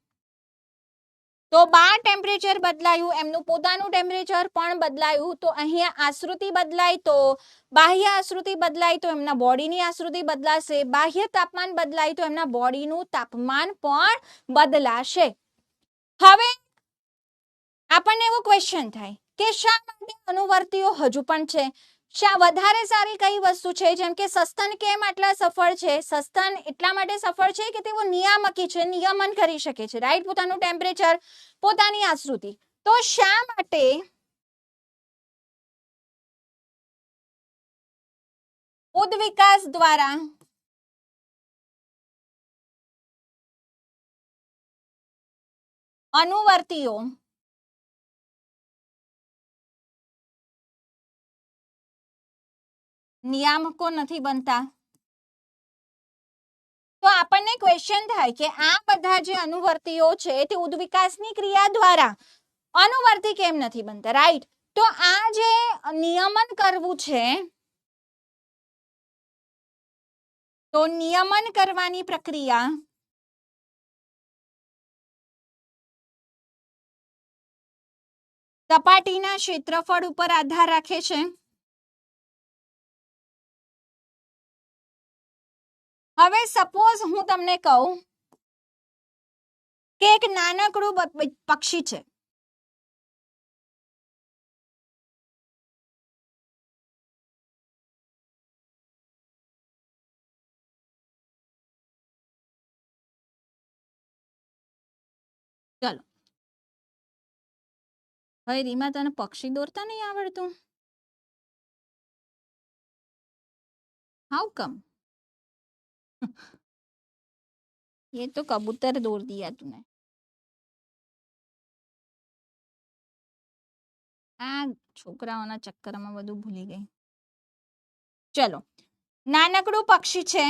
તો બહાર ટેમ્પરેચર બદલાયું, એમનું પોતાનું ટેમ્પરેચર પણ બદલાયું, તો અહીંયા આશ્રુતિ બદલાય તો બાહ્ય આશ્રુતિ બદલાય તો એમના બોડીની આશ્રુતિ બદલાશે. બાહ્ય તાપમાન બદલાય તો એમના બોડીનું તાપમાન પણ બદલાશે. હવે આપણને એવો ક્વેશ્ચન થાય કે શા માટે અનુવર્તીઓ હજુ પણ છે? શા વધારે સારી કઈ વસ્તુ છે? જેમ કે સસ્તન કેમ આટલા સફળ છે? સસ્તન એટલા માટે સફળ છે કે તેઓ નિયામકી છે, નિયમન કરી શકે છે, રાઈટ? પોતાનું ટેમ્પરેચર, પોતાની આશ્રુતિ. તો શા માટે ઉદ્વિકાસ દ્વારા અનુવર્તીઓ નિયામકો નથી બનતા? તો આપણને ક્વેશ્ચન થાય કે આ બધા જે અનુવર્તીઓ છે તે ઉદ્વિકાસની ક્રિયા દ્વારા અનુવર્તી કેમ નથી બનતા, રાઈટ? તો આ જે નિયમન કરવું છે, તો નિયમન કરવાની પ્રક્રિયા સપાટીના ક્ષેત્રફળ ઉપર આધાર રાખે છે. હવે સપોઝ હું તમને કહું કે એક નાનકડું પક્ષી છે, ચલો હવે રીમા તને પક્ષી દોરતા નહીં આવડતું? How come? ये तो कबूतर दौड़ दिया तूने. આ છોકરાઓના ચક્કરમાં બધું ભૂલી ગઈ. ચલો, નાનકડું પક્ષી છે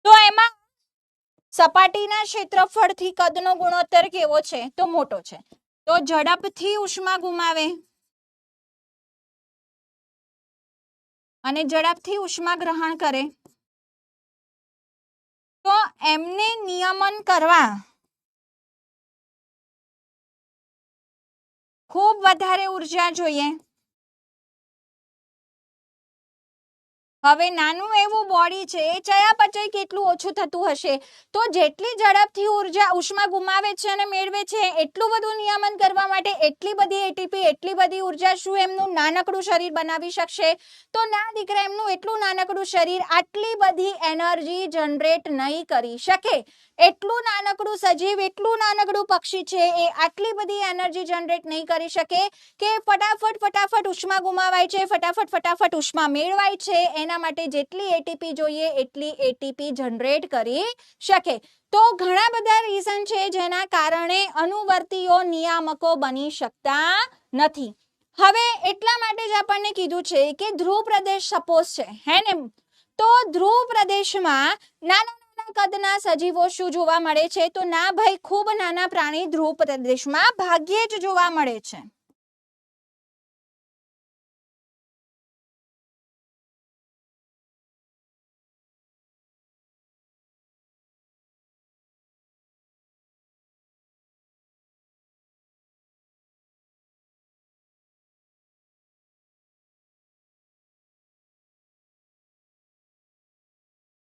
તો એમાં સપાટીના ક્ષેત્રફળથી કદનો ગુણોત્તર કેવો છે? તો મોટો છે. તો ઝડપથી ઉષ્મા ગુમાવે અને ઝડપથી ઉષ્મા ગ્રહણ કરે તો એમને નિયમન કરવા ખૂબ વધારે ઉર્જા જોઈએ. હવે નાનું એવું બોડી છે, ચયાપચય કેટલું ઓછું થતું હશે, તો જેટલી ઝડપથી ઉર્જા ઉષ્મા ગુમાવે છે અને મેળવે છે એટલું બધું નિયમન કરવા માટે એટલી બધી એટીપી, એટલી બધી ઉર્જા શું એમનું નાનકડું શરીર બનાવી શકશે? તો ના દીકરા, એમનું એટલું નાનકડું શરીર આટલી બધી એનર્જી જનરેટ નહીં કરી શકે. એટલું નાનકડું સજીવ, એટલું નાનકડું પક્ષી છે, એ આટલી બધી એનર્જી જનરેટ નહીં કરી શકે કે ફટાફટ ઉષ્મા ગુમાવાય છે, ફટાફટ ઉષ્મા મેળવાય છે. એના માટે જેટલી એટીપી જોઈએ એટલી એટીપી જનરેટ કરી શકે. તો ઘણા બધા રીઝન છે જેના કારણે અનુવર્તીઓ નિયામકો બની શકતા નથી. હવે એટલા માટે જ આપણને કીધું છે કે ધ્રુવ પ્રદેશ સપોઝ છે, હે ને? તો ધ્રુવ પ્રદેશમાં નાના કદના સજીવો શું જોવા મળે છે? તો ના ભાઈ, ખૂબ નાના પ્રાણી ધ્રુવ પ્રદેશમાં ભાગ્યે જ જોવા મળે છે.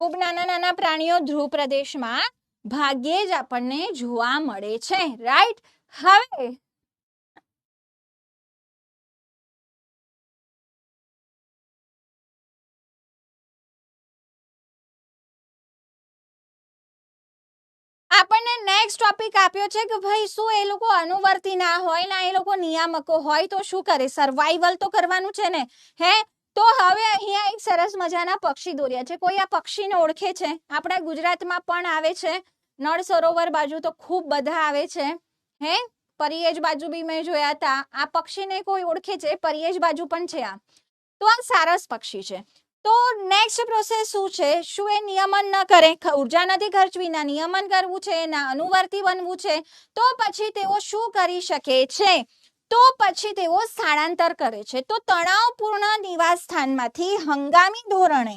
ખૂબ નાના નાના પ્રાણીઓ ધ્રુવ પ્રદેશમાં ભાગ્યે જ આપણને જોવા મળે છે, રાઈટ. હવે આપણને નેક્સ્ટ ટોપિક આપ્યો છે કે ભાઈ શું એ લોકો અનુવર્તી ના હોય ને એ લોકો નિયામકો હોય તો શું કરે, સર્વાઈવલ તો કરવાનું છે ને. હે તો હવે અહીંયા એક સરસ મજાના પક્ષી દોર્યા છે. કોઈ આ પક્ષીને ઓળખે છે? આપણા ગુજરાતમાં પણ આવે છે, નળ સરોવર બાજુ તો ખૂબ બધા આવે છે. હે પરિયેજ બાજુ બી મેં જોયા હતા. આ પક્ષીને કોઈ ઓળખે છે? પરિયેજ બાજુ પણ છે આ. તો આ સારસ પક્ષી છે. તો નેક્સ્ટ પ્રોસેસ શું છે? શું એ નિયમન ન કરે? ઉર્જા નથી ખર્ચવી, ના નિયમન કરવું છે, ના અનુવર્તી બનવું છે. તો પછી તેઓ શું કરી શકે છે? તો પછી તેઓ સ્થળાંતર કરે છે. તો તણાવપૂર્ણ નિવાસ સ્થાનમાંથી હંગામી ધોરણે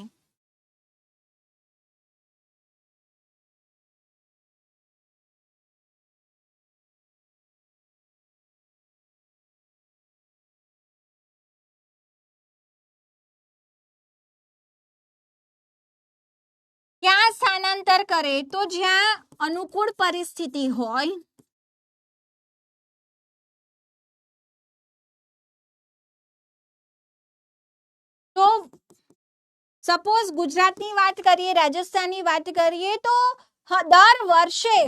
ક્યાં સ્થાનાંતર કરે? તો જ્યાં અનુકૂળ પરિસ્થિતિ હોય. તો સપોઝ ગુજરાતની વાત કરીએ, રાજસ્થાનની વાત કરીએ તો દર વર્ષે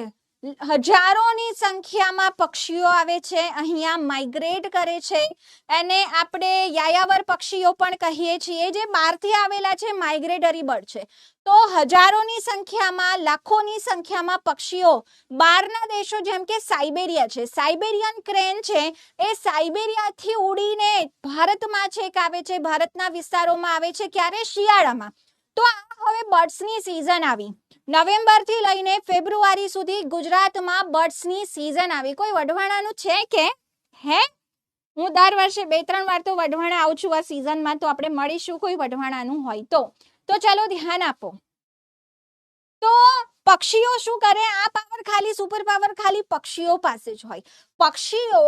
હજારોની સંખ્યામાં પક્ષીઓ આવે છે, અહીંયા માઇગ્રેટ કરે છે. અને આપણે યાયાવર પક્ષીઓ પણ કહીએ છીએ, જે બહારથી આવેલા છે, માઇગ્રેટરી બર્ડ છે. તો હજારોની સંખ્યામાં, લાખોની સંખ્યામાં પક્ષીઓ બહારના દેશો જેમ કે સાઇબેરિયા છે, સાઇબેરિયન ક્રેન છે, એ સાઇબેરિયાથી ઉડીને ભારતમાં છેક આવે છે, ભારતના વિસ્તારોમાં આવે છે. ક્યારે? શિયાળામાં. તો આ હવે બર્ડ્સની સિઝન આવી. નવેમ્બરથી લઈને ફેબ્રુઆરી સુધી ગુજરાતમાં બર્ડ્સની સિઝન આવી. કોઈ વઢવાણાનું છે કે? હે હું દર વર્ષે 2-3 વાર તો વઢવાણા આવું છું આ સિઝનમાં. તો આપણે મળીશું કોઈ વઢવાણાનું હોય તો. તો ચાલો ધ્યાન આપો. તો પક્ષીઓ શું કરે? આ પાવર ખાલી સુપર પાવર ખાલી પક્ષીઓ પાસે જ હોય. પક્ષીઓ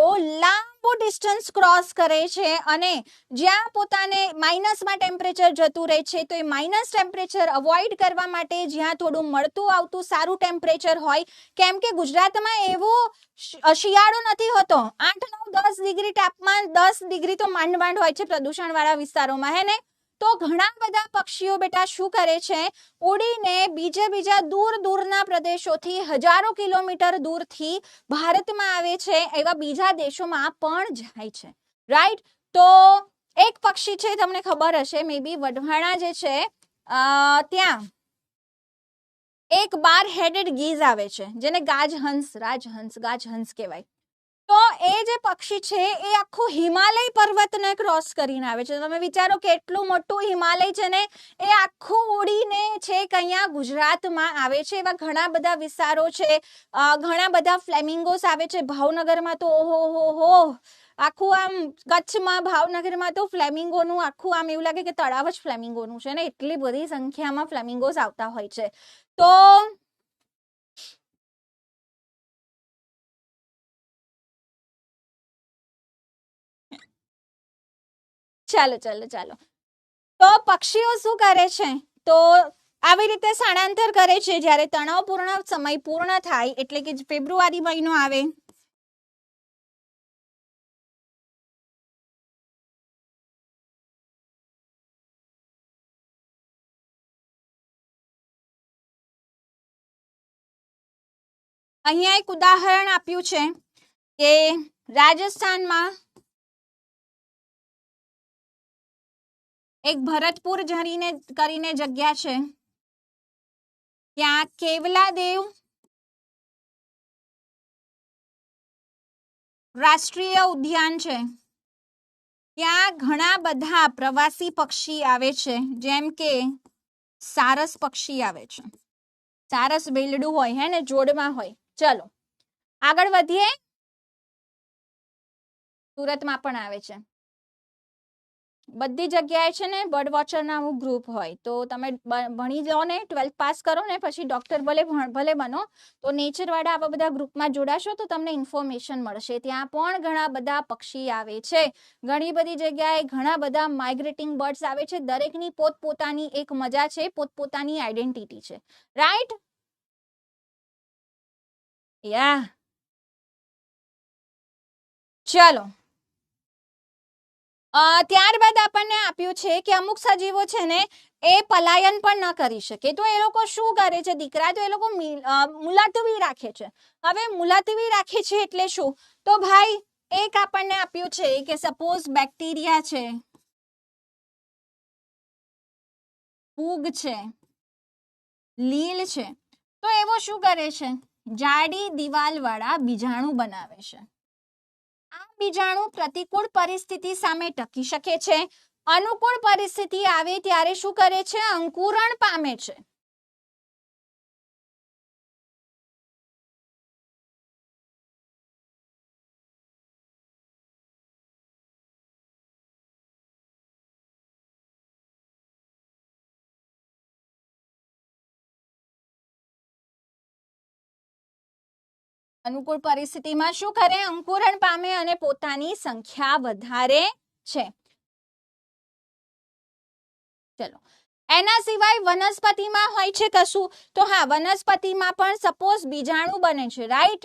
લાંબુ ડિસ્ટન્સ ક્રોસ કરે છે અને જ્યાં પોતાને માઇનસમાં ટેમ્પરેચર જતું રહે છે, તો એ માઇનસ ટેમ્પરેચર અવોઇડ કરવા માટે જ્યાં થોડું મળતું આવતું સારું ટેમ્પરેચર હોય, કેમ કે ગુજરાતમાં એવો શિયાળો નથી હોતો. 8-9-10 ડિગ્રી તાપમાન, 10 ડિગ્રી તો માંડ માંડ હોય છે પ્રદૂષણવાળા વિસ્તારોમાં, હે ને. તો ઘણા બધા પક્ષીઓ બેટા શું કરે છે? ઉડીને બીજા દૂર દૂરના પ્રદેશોથી હજારો કિલોમીટર દૂરથી ભારતમાં આવે છે, એવા બીજા દેશોમાં પણ જાય છે, રાઈટ. તો એક પક્ષી છે, તમને ખબર હશે મે બી વઢવાણા જે છે ત્યાં એક 12 હેડેડ ગીઝ આવે છે, જેને રાજહંસ કહેવાય. તો એ જે પક્ષી છે એ આખું હિમાલય પર્વતને ક્રોસ કરીને આવે છે. તમે વિચારો કેટલું મોટું હિમાલય છે ને, એ આખું ઉડીને છેક અહીંયા ગુજરાતમાં આવે છે. એવા ઘણા બધા વિસ્તારો છે, ઘણા બધા ફ્લેમિંગોસ આવે છે. ભાવનગરમાં તો ઓહો આખું આમ, કચ્છમાં ભાવનગરમાં તો ફ્લેમિંગોનું આખું આમ એવું લાગે કે તળાવ જ ફ્લેમિંગોનું છે ને, એટલી બધી સંખ્યામાં ફ્લેમિંગોસ આવતા હોય છે. તો ચાલો તો પક્ષીઓ શું કરે છે? તો આવી રીતે સ્થળાંતર કરે છે. જ્યારે તણાવપૂર્ણ સમય પૂર્ણ થાય, એટલે કે ફેબ્રુઆરી મહિનો આવે, અહીંયા એક ઉદાહરણ આપ્યું છે કે રાજસ્થાનમાં એક ભરતપુર કરીને જગ્યા છે, ત્યાં કેવલાદેવ રાષ્ટ્રીય ઉદ્યાન છે. ત્યાં ઘણા બધા પ્રવાસી પક્ષી આવે છે, જેમ કે સારસ પક્ષી આવે છે. સારસ બેલડું હોય, હે ને, જોડમાં હોય. ચલો આગળ વધીએ. સુરતમાં પણ આવે છે. બધી જગ્યાએ છે ને બર્ડ વોચર નામનું ગ્રુપ હોય, તો તમે ભણી લો ને 12th પાસ કરો ને પછી ડોક્ટર ભલે બનો, તો નેચર વાળા આવા બધા ગ્રુપમાં જોડાશો તો તમને ઇન્ફોર્મેશન મળશે. ત્યાં પણ ઘણા બધા પક્ષી આવે છે, ઘણી બધી જગ્યાએ ઘણા બધા માઇગ્રેટિંગ બર્ડ્સ આવે છે. દરેકની પોતપોતાની એક મજા છે, પોતપોતાની આઈડેન્ટિટી છે, રાઈટ? યા ચલો, ત્યારબાદ આપણને આપ્યું છે કે અમુક સજીવો છે ને એ પલાયન પણ ન કરી શકે, તો એ લોકો શું કરે છે દીકરા? તો એ લોકો મુલતવી રાખે છે. હવે મુલતવી રાખે છે એટલે શું? તો ભાઈ એક આપણને આપ્યું છે કે સપોઝ બેક્ટેરિયા છે, ફૂગ છે, લીલ છે, તો એવો શું કરે છે? જાડી દિવાલ વાળા બીજાણુ બનાવે છે. આ બીજાણુ પ્રતિકૂળ પરિસ્થિતિ સામે ટકી શકે છે. અનુકૂળ પરિસ્થિતિ આવે ત્યારે શું કરે છે? અંકુરણ પામે છે. અનુકૂળ પરિસ્થિતિમાં શું કરે? અંકુરણ પામે અને પોતાની સંખ્યા વધારે છે. ચલો, એના સિવાય વનસ્પતિમાં હોય છે કશું? તો હા, વનસ્પતિમાં પણ સપોઝ બીજાણુ બને છે, રાઈટ?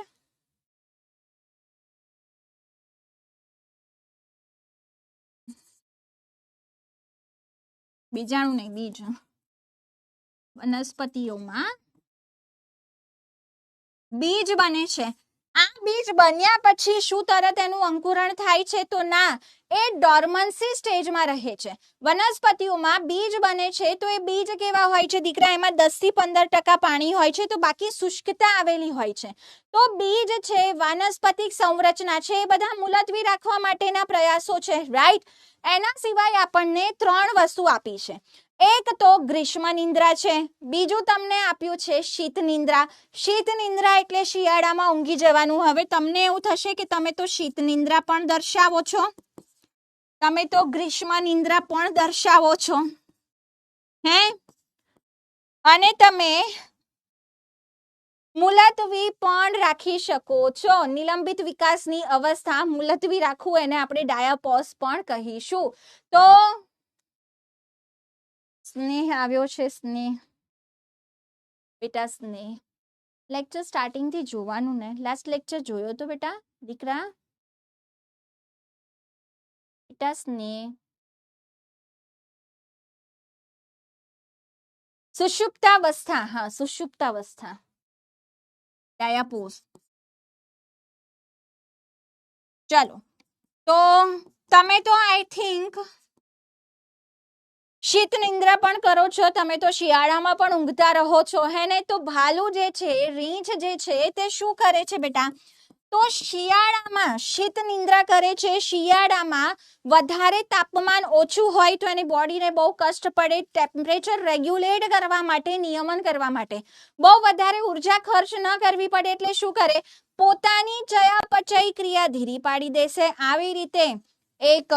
બીજાણુ નહીં, બીજ. વનસ્પતિઓમાં બીજ બને છે. આ બીજ બન્યા પછી શું તરત એનું અંકુરણ થાય છે? તો ના, એ ડોર્મન્સી સ્ટેજમાં રહે છે. વનસ્પતિઓમાં બીજ બને છે તો એ બીજ કેવા હોય છે દીકરા? એમાં 10 થી 15% પાણી હોય છે, તો બાકી શુષ્કતા આવેલી હોય છે. તો બીજ છે, વાનસ્પતિક સંરચના છે, એ બધા મુલતવી રાખવા માટેના પ્રયાસો છે, રાઈટ? એના સિવાય આપણને 3 વસ્તુ આપી છે. એક તો ગ્રીષ્મ નિંદ્રા છે, બીજું તમને આપ્યું છે શીત નિંદ્રા. શીત નિંદ્રા એટલે શિયાળામાં ઊંઘી જવાનું. હવે તમને એવું થશે કે તમે તો શીત નિંદ્રા પણ દર્શાવો છો, તમે તો ગ્રીષ્મ નિંદ્રા પણ દર્શાવો છો, હે? અને તમે મુલતવી પણ રાખી શકો છો. નિલંબિત વિકાસની અવસ્થા મુલતવી રાખવું એને આપણે ડાયાપોઝ પણ કહીશું. તો સ્નેહ આવ્યો છે, સ્નેહ બેટા, સ્નેહ લેક્ચર સ્ટાર્ટિંગ થી જોવાનું ને. લાસ્ટ લેક્ચર જોયો તો બેટા દીકરા? બેટા સ્નેહ, સુષુપ્તાવસ્થા, હા સુષુપ્તાવસ્થા, ડાયાપોઝ. ચલો, તો તમે તો આઈ થિંક શીત નિંદ્રા પણ કરો છો, તમે તો શિયાળામાં પણ ઊંઘતા રહો છો, હે ને? તો ભાલુ જે છે, રીંછ જે છે, તે શું કરે છે બેટા? તો શિયાળામાં શીત નિંદ્રા કરે છે. શિયાળામાં વધારે તાપમાન ઓછું હોય તો એની બોડીને બહુ કષ્ટ પડે, ટેમ્પરેચર રેગ્યુલેટ કરવા માટે, નિયમન કરવા માટે બહુ વધારે ઉર્જા ખર્ચ ન કરવી પડે એટલે શું કરે? પોતાની ચયાપચય ક્રિયા ધીરી પાડી દેશે. આવી રીતે એક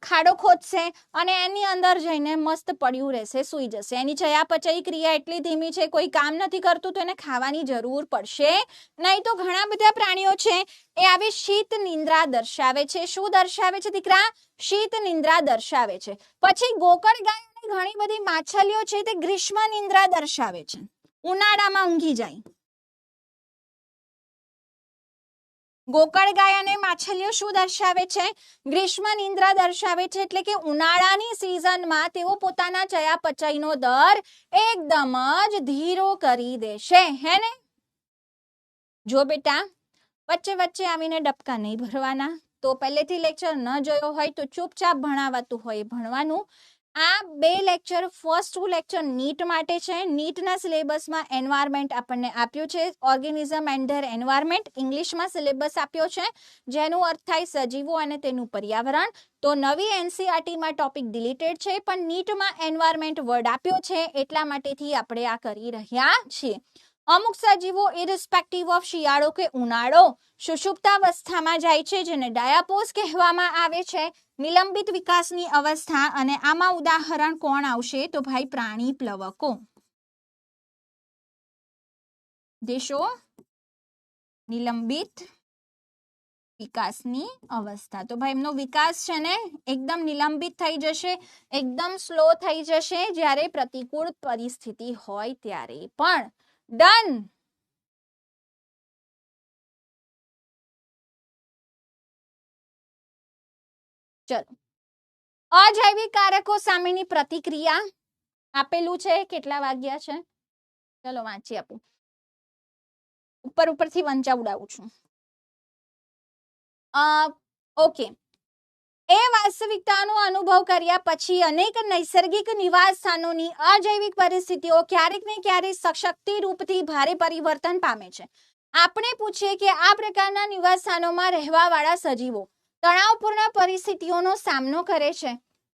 ખાડો ખોદશે અને એની અંદર જઈને મસ્ત પડ્યું રહેશે, સૂઈ જશે. એની ચયાપચય ક્રિયા એટલી ધીમી છે, કોઈ કામ નથી કરતું તો એને ખાવાની જરૂર પડશે નહીં. તો ઘણા બધા પ્રાણીઓ છે એ આવી શીત નિંદ્રા દર્શાવે છે. શું દર્શાવે છે દીકરા? શીત નિંદ્રા દર્શાવે છે. પછી ગોકળ ગાય અને ઘણી બધી માછલીઓ છે તે ગ્રીષ્મ નિંદ્રા દર્શાવે છે, ઉનાળામાં ઊંઘી જાય. ગોકળ ગાય અને માછલીઓ શું દર્શાવે છે? ગ્રીષ્મ નિંદ્રા દર્શાવે છે. એટલે કે ઉનાળાની સિઝનમાં તેઓ પોતાના ચયાપચયનો દર એકદમ જ ધીરો કરી દેશે, હે ને? જો બેટા, વચ્ચે વચ્ચે આવીને ડબકા નહીં ભરવાના. તો પહેલેથી લેક્ચર ન જોયો હોય તો ચૂપચાપ ભણાવાતું હોય ભણવાનું. આ 2 લેક્ચર, ફર્સ્ટ લેક્ચર નીટ માટે છે. નીટના સિલેબસમાં એન્વાયરમેન્ટ આપણને આપ્યું છે, ઓર્ગેનિઝમ એન્ડ ધેર એન્વાયરમેન્ટ ઇંગ્લિશમાં સિલેબસ આપ્યો છે, જેનો અર્થ થાય સજીવો અને તેનું પર્યાવરણ. તો નવી એનસીઆરટીમાં ટોપિક ડિલીટેડ છે, પણ નીટમાં એન્વાયરમેન્ટ વર્ડ આપ્યો છે, એટલા માટેથી આપણે આ કરી રહ્યા છીએ. અમુક સજીવો ઇરિસ્પેક્ટિવ ઓફ શિયાળો કે ઉનાળો સુષુપ્તાવસ્થામાં જાય છે, જેને ડાયાપોઝ કહેવામાં આવે છે. નિલંબિત વિકાસની અવસ્થા અને આમાં ઉદાહરણ કોણ આવશે તો ભાઈ પ્રાણી પ્લવકો. દેશો નિલંબિત વિકાસની અવસ્થા. તો ભાઈ એમનો વિકાસ છે ને એકદમ નિલંબિત થઈ જશે, એકદમ સ્લો થઈ જશે જ્યારે પ્રતિકૂળ પરિસ્થિતિ હોય ત્યારે. પણ ડન. ચલો, અજૈવિક કારકો સામેની પ્રતિક્રિયા આપેલું છે. કેટલા વાગ્યા છે? ચલો વાંચી આપું. ઉપરથી વંચા ઉડાવું છું. ઓકે. એ વાસ્તવિકતાનો અનુભવ કર્યા પછી અનેક નૈસર્ગિક નિવાસ સ્થાનોની અજૈવિક પરિસ્થિતિઓ ક્યારેક ને ક્યારેક શક્તિ રૂપથી ભારે પરિવર્તન પામે છે. આપણે પૂછીએ કે આ પ્રકારના નિવાસ સ્થાનોમાં રહેવાવાળા સજીવો તણાવપૂર્ણ પરિસ્થિતિઓનો સામનો કરે છે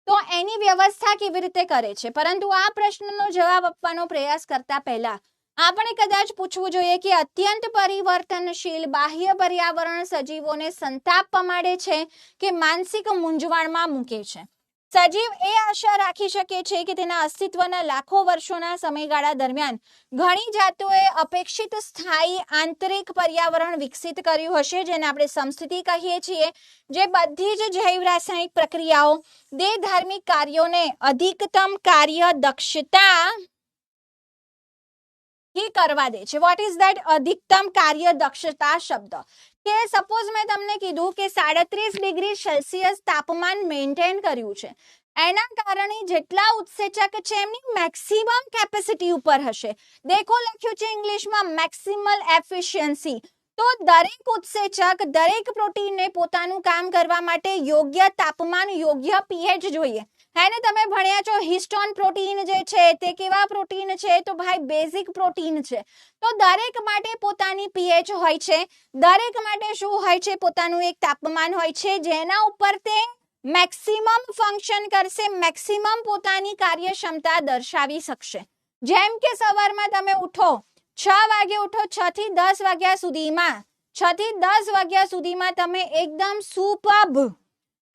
તો એની વ્યવસ્થા કેવી રીતે કરે છે. પરંતુ આ પ્રશ્નનો જવાબ આપવાનો પ્રયાસ કરતા પહેલા આપણે કદાચ પૂછવું જોઈએ કે અત્યંત પરિવર્તનશીલ બાહ્ય પર્યાવરણ સજીવોને સંતાપ પમાડે છે કે માનસિક મૂંઝવણમાં મૂકે છે. સજીવ એ આશા રાખી શકે છે કે તેના અસ્તિત્વના લાખો વર્ષોના સમયગાળા દરમિયાન ઘણી જાતોએ અપેક્ષિત સ્થાયી આંતરિક પર્યાવરણ વિકસિત કર્યું હશે, જેને આપણે સમસ્થિતિ કહીએ છીએ, જે બધી જ જૈવ રાસાયણિક પ્રક્રિયાઓ દેહધાર્મિક કાર્યોને અધિકતમ કાર્યદક્ષતા ही करवा दे छे. व्हाट इज दैट अधिकतम कार्यदक्षता शब्द? કે સપોઝ મેં તમને કીધું કે 37 ડિગ્રી સેલ્સિયસ તાપમાન મેન્ટેન કર્યું છે, એના કારણે જેટલા ઉત્સેચક છે એમની મેક્સિમમ કેપેસિટી ઉપર હશે. દેખો લખ્યું છે ઇંગ્લિશમાં મેક્સિમલ એફિશિયન્સી. તો દરેક ઉત્સેચક દરેક પ્રોટીનને પોતાનું કામ કરવા માટે યોગ્ય તાપમાન યોગ્ય પીએચ જોઈએ. હે ને, તમે ભણ્યા છો હિસ્ટોન પ્રોટીન જે છે તે કેવા પ્રોટીન છે તો ભાઈ બેઝિક પ્રોટીન છે. તો દરેક માટે પોતાની પીએચ હોય છે, દરેક માટે શું હોય છે પોતાનું એક તાપમાન હોય છે જેના ઉપર તે મેક્સિમમ ફંક્શન કરશે, મેક્સિમમ પોતાની કાર્યક્ષમતા દર્શાવી શકશે. જેમ કે સવારમાં તમે ઉઠો 6 વાગે ઉઠો, 6 થી 10 વાગ્યા સુધીમાં 6 થી 10 વાગ્યા સુધીમાં તમે એકદમ સુપર્બ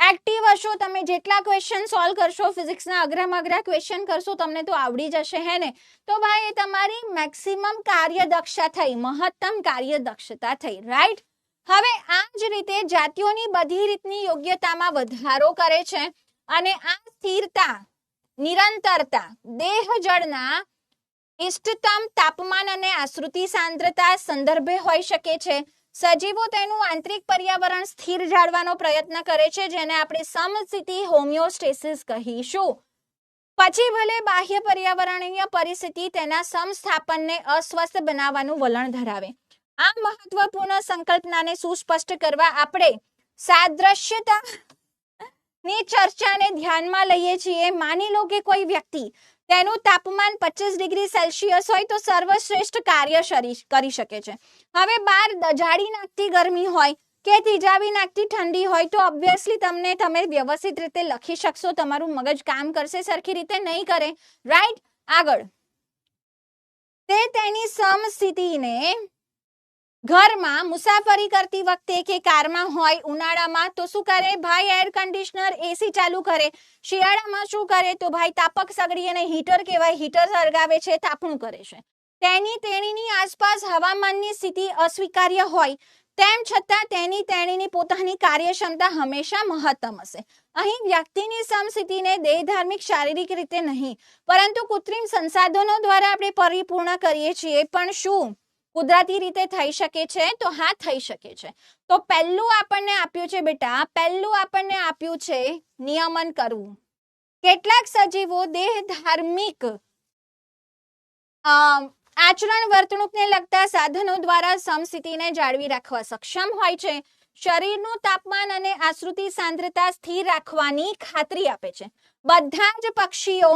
એક્ટિવ હશો. તમે જેટલા ક્વેશ્ચન સોલ્વ કરશો, ફિઝિક્સના અઘરામાં અઘરા ક્વેશ્ચન કરશો, તમને તો આવડી જશે હે ને. તો ભાઈ એ તમારી મેક્સિમમ કાર્યદક્ષતા થઈ, મહત્તમ કાર્યદક્ષતા થઈ. રાઈટ. હવે આ જ રીતે જાતિઓની બધી રીતની યોગ્યતામાં વધારો કરે છે અને આ સ્થિરતા નિરંતરતા દેહ જળના ઇષ્ટતમ તાપમાન અને આશ્રુતિ સાંદ્રતા સંદર્ભે હોઈ શકે છે. સજીવો તેનું આંતરિક પર્યાવરણ સ્થિર જાળવાનો પ્રયત્ન કરે છે, જેને આપણે સમસ્થિતિ હોમિયોસ્ટેસિસ કહીશું. પછી ભલે બાહ્ય પર્યાવરણીય પરિસ્થિતિ તેના સમસ્થાપનને અસ્વસ્થ બનાવવાનું વલણ ધરાવે. આ મહત્વપૂર્ણ સંકલ્પનાને સુસ્પષ્ટ કરવા આપણે સાદ્રશ્યતાની ચર્ચાને ધ્યાનમાં લઈએ છીએ. માની લો કે કોઈ વ્યક્તિ તેનું તાપમાન 25 ડિગ્રી સેલ્સિયસ હોય તો સર્વશ્રેષ્ઠ કાર્ય કરી શકે છે. હવે બહાર જાડી નાખતી ગરમી હોય કે થીજાવી નાખતી ઠંડી હોય તો ઓબ્વિયસલી તમે વ્યવસ્થિત રીતે લખી શકશો, તમારું મગજ કામ કરશે, સરખી રીતે નહીં કરે. રાઈટ. આગળ તે તેની સમસ્થિતિને ઘરમાં મુસાફરી કરતી વખતે કે કારમાં હોય ઉનાળામાં તો શું કરે ભાઈ? એર કન્ડિશનર એસી ચાલુ કરે. શિયાળામાં શું કરે તો ભાઈ તાપક સગડી અને હીટર કહેવાય, હીટર સળગાવે છે, તાપણું કરે છે. તેણીની આસપાસ હવામાનની સ્થિતિ અસ્વીકાર્ય હોય તેમ છતાં તેણીની પોતાની કાર્યક્ષમતા હંમેશા મહત્તમ હશે. અહીં વ્યક્તિની સમસ્થિતિને દેહધાર્મિક શારીરિક રીતે નહીં પરંતુ કૃત્રિમ સંસાધનો દ્વારા આપણે પરિપૂર્ણ કરીએ છીએ. પણ શું કુદરતી રીતે થઈ શકે છે? તો હા, થઈ શકે છે. તો પહેલું આપણને આપ્યું છે બેટા, પહેલું આપણને આપ્યું છે નિયમન કરવું. કેટલાક સજીવો દેહધાર્મિક આચરણ વર્તણૂકને લગતા સાધનો દ્વારા સમસ્થિતિને જાળવી રાખવા સક્ષમ હોય છે. શરીરનું તાપમાન અને આશ્રુતિ સાંદ્રતા સ્થિર રાખવાની ખાતરી આપે છે. બધા જ પક્ષીઓ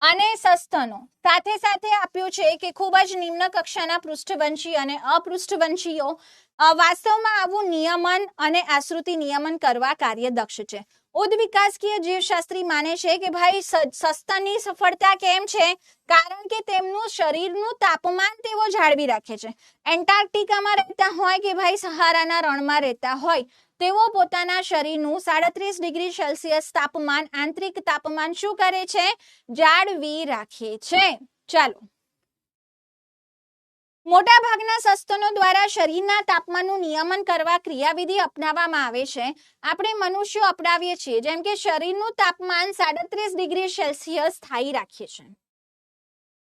અને સસ્તનો સાથે સાથે આપ્યું છે કે ખૂબ જ નિમ્ન કક્ષાના પૃષ્ઠવંશી અને અપૃષ્ઠવંશીઓ વાસ્તવમાં આવું નિયમન અને આશ્રુતિ નિયમન કરવા કાર્યદક્ષ છે. ઉદ્વિકાસકીય જીવશાસ્ત્રી માને છે કે ભાઈ સસ્તનની સફળતા કેમ છે? કારણ કે તેમનું શરીરનું તાપમાન તેઓ જાળવી રાખે છે. એન્ટાર્કટિકામાં રહેતા હોય કે ભાઈ સહારાના રણમાં રહેતા હોય, તેઓ પોતાના શરીરનું 37 ડિગ્રી સેલ્સિયસ તાપમાન આંતરિક તાપમાન શું કરે છે? જાળવી રાખે છે. ચાલો, મોટા ભાગના સસ્તનો દ્વારા શરીરના તાપમાનનું નિયમન કરવા ક્રિયાવિધિ અપનાવવામાં આવે છે. આપણે મનુષ્યો અપનાવીએ છીએ, જેમ કે શરીરનું તાપમાન 37 ડિગ્રી સેલ્સિયસ સ્થાયી રાખીએ છીએ.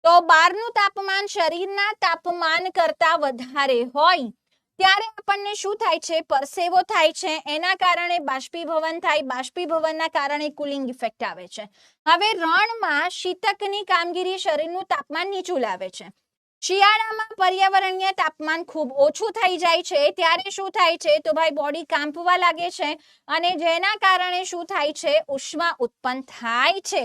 તો બહારનું તાપમાન શરીરના તાપમાન કરતા વધારે હોય ત્યારે આપણને શું થાય છે? પરસેવો થાય છે. એના કારણે બાષ્પીભવન થાય. બાષ્પીભવનના કારણે કુલિંગ ઇફેક્ટ આવે છે. હવે રણમાં શીતકની કામગીરી શરીરનું તાપમાન નીચું લાવે છે. શિયાળામાં પર્યાવરણીય તાપમાન ખૂબ ઓછું થઈ જાય છે. ત્યારે શું થાય છે? તો ભાઈ બોડી કાંપવા લાગે છે અને જેના કારણે શું થાય છે? ઉષ્મા ઉત્પન્ન થાય છે.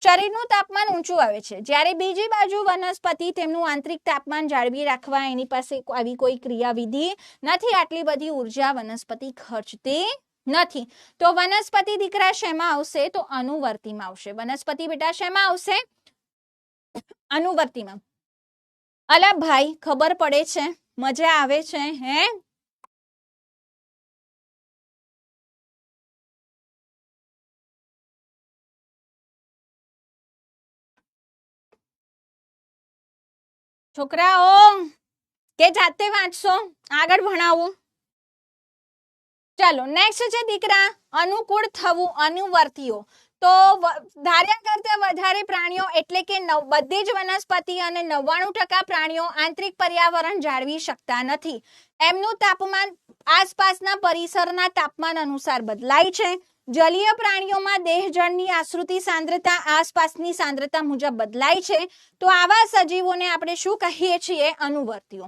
શરીરનું તાપમાન ઊંચું આવે છે. જ્યારે બીજી બાજુ વનસ્પતિ તેમનું આંતરિક તાપમાન જાળવી રાખવા એની પાસે આવી કોઈ ક્રિયાવિધિ નથી. આટલી બધી ઉર્જા વનસ્પતિ ખર્ચતી નથી. તો વનસ્પતિ દીકરા શેમાં આવશે? તો અનુવર્તીમાં આવશે. વનસ્પતિ બેટા શેમાં આવશે? અનુવર્તીમાં. અલા ભાઈ, ખબર પડે છે? મજા આવે છે? હે, છોકરાઓ કે જાતે વાંચશો? આગળ ભણાવું. ચાલો, નેક્સ્ટ છે દીકરા અનુકૂળ થવું. અનુવર્તીઓ તો ધાર્યા કરતા વધારે પ્રાણીઓ એટલે કે બધી જ વનસ્પતિ અને 99% પ્રાણીઓ આંતરિક પર્યાવરણ જાળવી શકતા નથી. એમનું તાપમાન આસપાસના પરિસરના તાપમાન અનુસાર બદલાય છે. જલીય પ્રાણીઓમાં દેહજળની આશ્રુતિ સાંદ્રતા આસપાસની સાંદ્રતા મુજબ બદલાય છે. તો આવા સજીવોને આપણે શું કહીએ છીએ? અનુવર્તીઓ.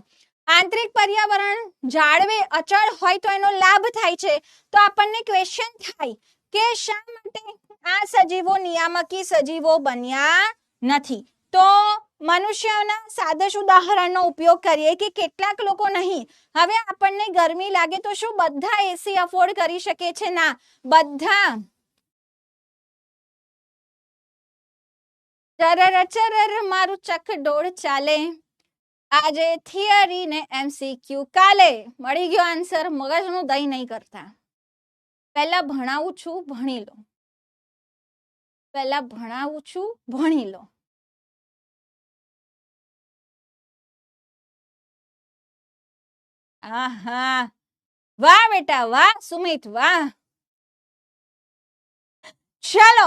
આંતરિક પર્યાવરણ જાળવે અચળ હોય તો એનો લાભ થાય છે. તો આપણને ક્વેશ્ચન થાય કે શા માટે આ સજીવો નિયામકી સજીવો બન્યા નથી? તો મનુષ્યના સાદા ઉદાહરણનો ઉપયોગ કરીએ કે કેટલાક લોકો નહીં. હવે આપણને ગરમી લાગે તો શું બધા એસી અફોર્ડ કરી શકે છે? ના, બધા ચરર મારું ચકડોળ ચાલે. આજે થિયરી ને MCQ કાલે. મળી ગયો આન્સર. મગજનું દહીં નહીં કરતા. પહેલા ભણાવું છું, ભણી લો. પહેલા ભણાવું છું, ભણી લો. આહા, વાહ બેટા વાહ. સુમિત વાહ. ચલો,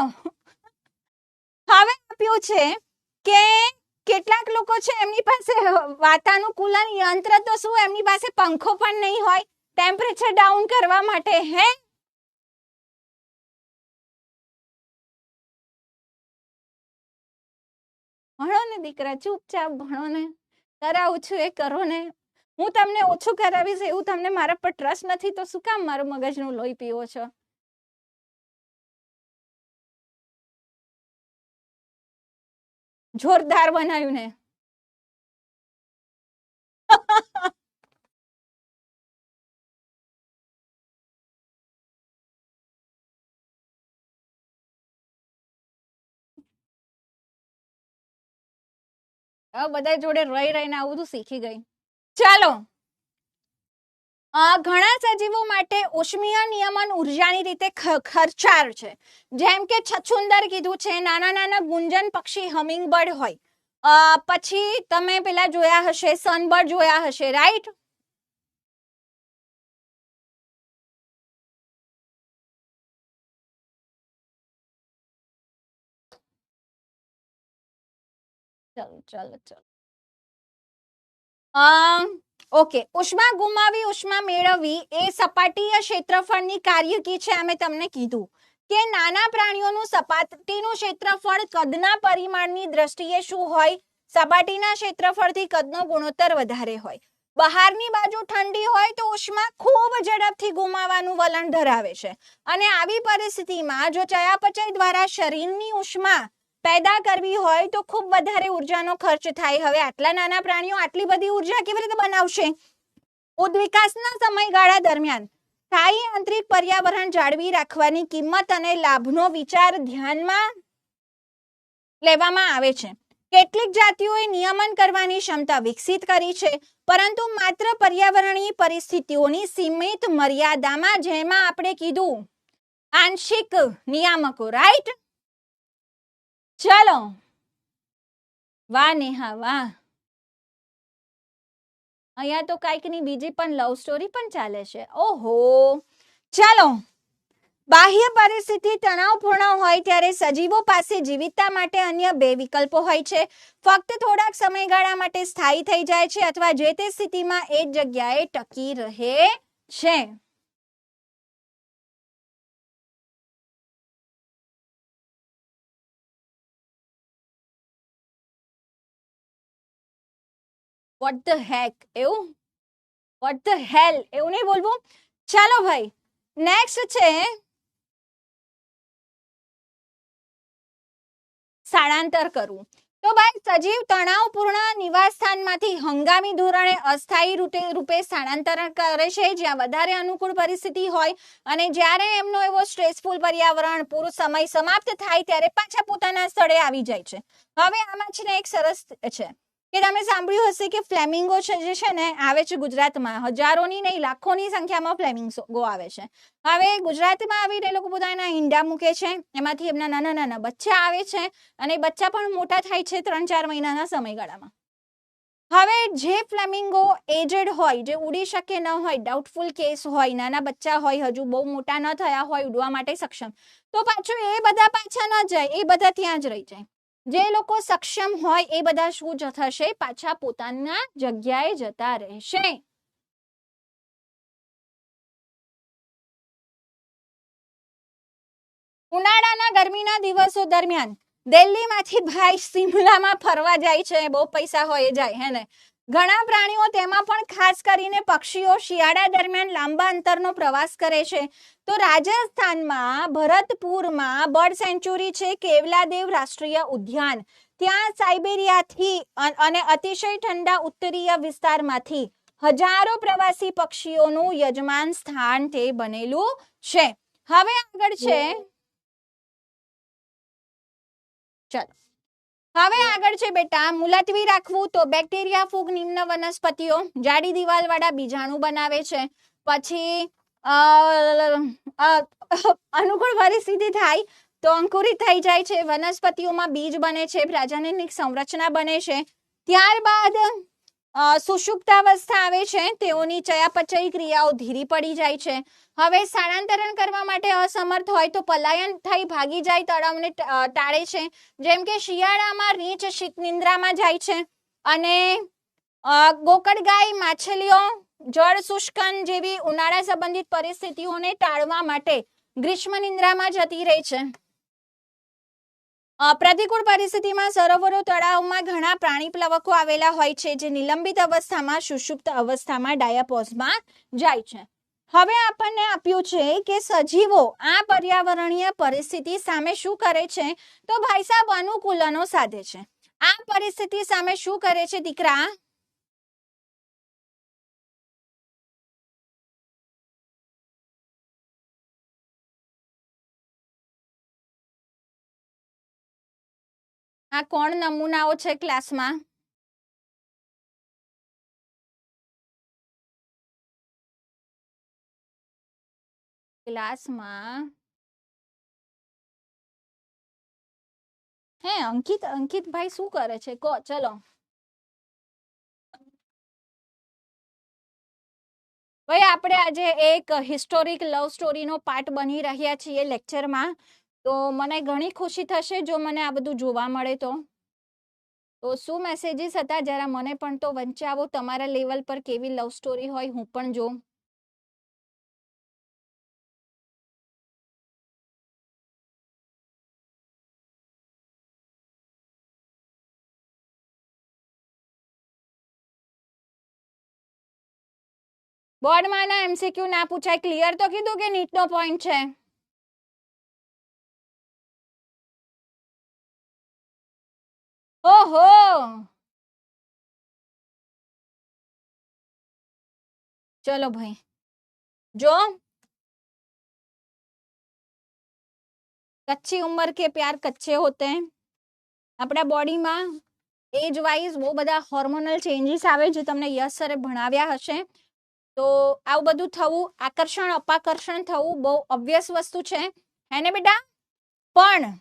હવે આપ્યું છે કે કેટલાક લોકો છે એમની પાસે વાતાનુકૂલન યંત્ર તો શું એમની પાસે પંખો પણ નહીં હોય ટેમ્પરેચર ડાઉન કરવા માટે. હે, ભણો ને દીકરા, ચૂપચાપ ભણો ને. કરાવું છું એ કરો ને. હું તમને ઓછું કરાવીશ એવું તમને મારા પર ટ્રસ્ટ નથી તો શું કામ મારું મગજનું લોહી પીવો છો? જોરદાર બનાવ્યું ને. બધા જોડે રહી રહીને આવું બધું શીખી ગઈ. ચાલો, ઘણા સજીવો માટે ઉષ્મીય નિયમન ઉર્જાની રીતે ખર્ચાળ છે. જેમ કે છછુંદર કીધું છે, નાના નાના ગુંજન પક્ષી હમિંગબર્ડ હોય. પછી તમે પેલા જોયા હશે સનબર્ડ જોયા હશે, રાઈટ? ચલો ચલો ચલો. ઓકે, ઉષ્મા ગુમાવી ઉષ્મા મેળવવી એ સપાટીય ક્ષેત્રફળની કાર્યકી છે. અમે તમને કીધું કે નાના પ્રાણીઓનું સપાટીનું ક્ષેત્રફળ કદના પરિમાણની દ્રષ્ટિએ શું હોય? સપાટીના ક્ષેત્રફળથી કદનો ગુણોત્તર વધારે હોય. બહારની બાજુ ઠંડી હોય તો ઉષ્મા ખૂબ ઝડપથી ગુમાવવાનું વલણ ધરાવે છે. અને આવી પરિસ્થિતિમાં જો ચયાપચય દ્વારા શરીરની ઉષ્મા પેદા કરવી હોય તો ખૂબ વધારે ઉર્જાનો ખર્ચ થાય. હવે આટલા નાના પ્રાણીઓ આટલી બધી ઉર્જા કેવી રીતે બનાવશે? ઉદ્વિકાસના સમયગાળા દરમિયાન સ્થાયી આંતરિક પર્યાવરણ જાળવી રાખવાની કિંમત અને લાભનો વિચાર ધ્યાનમાં લેવામાં આવે છે. કેટલીક જાતિઓએ નિયમન કરવાની ક્ષમતા વિકસિત કરી છે, પરંતુ માત્ર પર્યાવરણીય પરિસ્થિતિઓની સીમિત મર્યાદામાં, જેમાં આપણે કીધું આંશિક નિયામકો, રાઈટ? ચલો, વાહ નેહા વાહ. અહીંયા તો કઈક ની બીજી પણ લવ સ્ટોરી પણ ચાલે છે. ઓહો, ચાલો. બાહ્ય પરિસ્થિતિ તણાવપૂર્ણ હોય ત્યારે સજીવો પાસે જીવિતતા માટે અન્ય બે વિકલ્પો હોય છે. ફક્ત થોડાક સમયગાળા માટે સ્થાયી થઈ જાય છે અથવા જે તે સ્થિતિમાં એ જ જગ્યાએ ટકી રહે છે. વોટ ધ હેક, એવું? વોટ ધ હેલ, એવું નહીં બોલવું. ચાલો ભાઈ, નેક્સ્ટ છે સ્થળાંતર કરવું. તો ભાઈ, સજીવ તણાવપૂર્ણ નિવાસસ્થાનમાંથી હંગામી ધોરણે અસ્થાયી રૂપે સ્થળાંતરણ કરે છે જ્યાં વધારે અનુકૂળ પરિસ્થિતિ હોય, અને જ્યારે એમનો એવો સ્ટ્રેસફુલ પર્યાવરણ પૂરો સમય સમાપ્ત થાય ત્યારે પાછા પોતાના સ્થળે આવી જાય છે. હવે આમાં છે ને એક સરસ છે કે તમે સાંભળ્યું હશે કે ફ્લેમિંગો છે જે છે ને આવે છે ગુજરાતમાં, હજારોની નહીં લાખોની સંખ્યામાં ફ્લેમિંગો આવે છે. હવે ગુજરાતમાં આવીને એ લોકો પોતાના ઈંડા મૂકે છે, એમાંથી એમના નાના નાના બચ્ચા આવે છે, અને બચ્ચા પણ મોટા થાય છે 3-4 મહિનાના સમયગાળામાં. હવે જે ફ્લેમિંગો એજેડ હોય, જે ઉડી શકે ન હોય, ડાઉટફુલ કેસ હોય, નાના બચ્ચા હોય, હજુ બહુ મોટા ન થયા હોય ઉડવા માટે સક્ષમ, તો પાછું એ બધા પાછા ન જાય, એ બધા ત્યાં જ રહી જાય. જે લોકો સક્ષમ હોય એ બધા શું થશે? પાછા પોતાના જગ્યાએ જતા રહેશે. ઉનાળાના ગરમીના દિવસો દરમિયાન દિલ્હીમાંથી ભાઈ શિમલામાં ફરવા જાય છે, બહુ પૈસા હોય એ જાય, હે ને? ઘણા પ્રાણીઓ, તેમાં પણ ખાસ કરીને પક્ષીઓ, શિયાળા દરમિયાન લાંબા અંતરનો પ્રવાસ કરે છે. તો રાજસ્થાનમાં ભરતપુરમાં બર્ડ સેન્ચ્યુરી છે, કેવલાદેવ રાષ્ટ્રીય ઉદ્યાન. ત્યાં સાઇબેરિયાથી અને અતિશય ઠંડા ઉત્તરીય વિસ્તારમાંથી હજારો પ્રવાસી પક્ષીઓનું યજમાન સ્થાન તે બનેલું છે. હવે આગળ છે, ચલો હવે આગળ છે બેટા, મુલતવી રાખવું. તો બેક્ટેરિયા, ફૂગ, નિમ્ન વનસ્પતિઓ જાડી દિવાલવાળા બીજાણુ બનાવે છે. પછી અનુકૂળ પરિસ્થિતિ થાય તો અંકુરિત થઈ જાય છે, વનસ્પતિઓમાં બીજ બને છે, પ્રજનનની સંરચના બને છે. ત્યારબાદ સુષુપ્તાવસ્થા આવે છે, તેઓની ચયાપચય ક્રિયાઓ ધીરી પડી જાય છે. હવે સ્થળાંતરણ કરવા માટે અસમર્થ હોય તો પલાયન થઈ ભાગી જાય, તળાવને ટાળે છે. જેમ કે શિયાળામાં રીંછ શીત નિંદ્રામાં જાય છે, અને ગોકળગાય, માછલીઓ જળ શુષ્કન જેવી ઉનાળા સંબંધિત પરિસ્થિતિઓને ટાળવા માટે ગ્રીષ્મ નિંદ્રામાં જતી રહે છે. પ્રતિકૂળ પરિસ્થિતિમાં સરોવરો, તળાવમાં ઘણા પ્રાણી પ્લવકો આવેલા હોય છે, જે નિલંબિત અવસ્થામાં સુષુપ્ત અવસ્થામાં ડાયાપોઝમાં જાય છે. હવે આપણને આપ્યું છે કે સજીવો આ પર્યાવરણીય પરિસ્થિતિ સામે શું કરે છે? તો ભાઈ સાહેબ, અનુકૂલનો સાધે છે. આ પરિસ્થિતિ સામે શું કરે છે દીકરા? આ કોણ નમૂનાઓ છે ક્લાસમાં? હે અંકિત ભાઈ શું કરે છે? કહો. ચલો ભાઈ, આપણે આજે એક હિસ્ટોરિક લવ સ્ટોરીનો પાર્ટ બની રહ્યા છીએ લેક્ચરમાં. તો મને ઘણી ખુશી થશે જો મને આ બધું જોવા મળે તો. શું મેસેજીસ હતા જરા મને પણ તો વંચાવો, તમારા લેવલ પર કેવી લવ સ્ટોરી હોય હું પણ જોઉં. બોર્ડમાં ના એમસીક્યુ ના પૂછાય, ક્લિયર તો કીધું કે નીટનો પોઈન્ટ છે. ઓહો, ચલો ભાઈ જો, कच्ची उम्र के प्यार कच्चे होते हैं. આપણા બોડીમાં એજ વાઇઝ બહુ બધા હોર્મોનલ ચેન્જીસ આવે જે તમને યશ સરે ભણાવ્યા હશે. તો આવું બધું થવું, આકર્ષણ અપાકર્ષણ થવું બહુ ઓબ્વિયસ વસ્તુ છે હે ને બેટા. પણ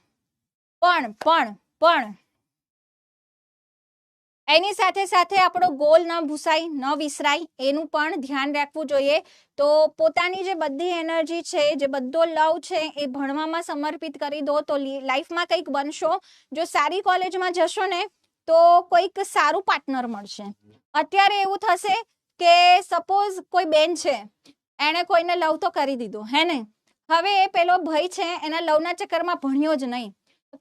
એની સાથે સાથે આપણો ગોલ ન ભૂસાય, ન વિસરાય, એનું પણ ધ્યાન રાખવું જોઈએ. તો પોતાની જે બધી એનર્જી છે, જે બધો લવ છે એ ભણવામાં સમર્પિત કરી દો તો લાઈફમાં કંઈક બનશો. જો સારી કોલેજમાં જશો ને તો કોઈક સારું પાર્ટનર મળશે. અત્યારે એવું થશે કે સપોઝ કોઈ બેન છે, એણે કોઈને લવ તો કરી દીધું હે ને, હવે એ પેલો ભાઈ છે એના લવના ચક્કરમાં ભણ્યો જ નહીં,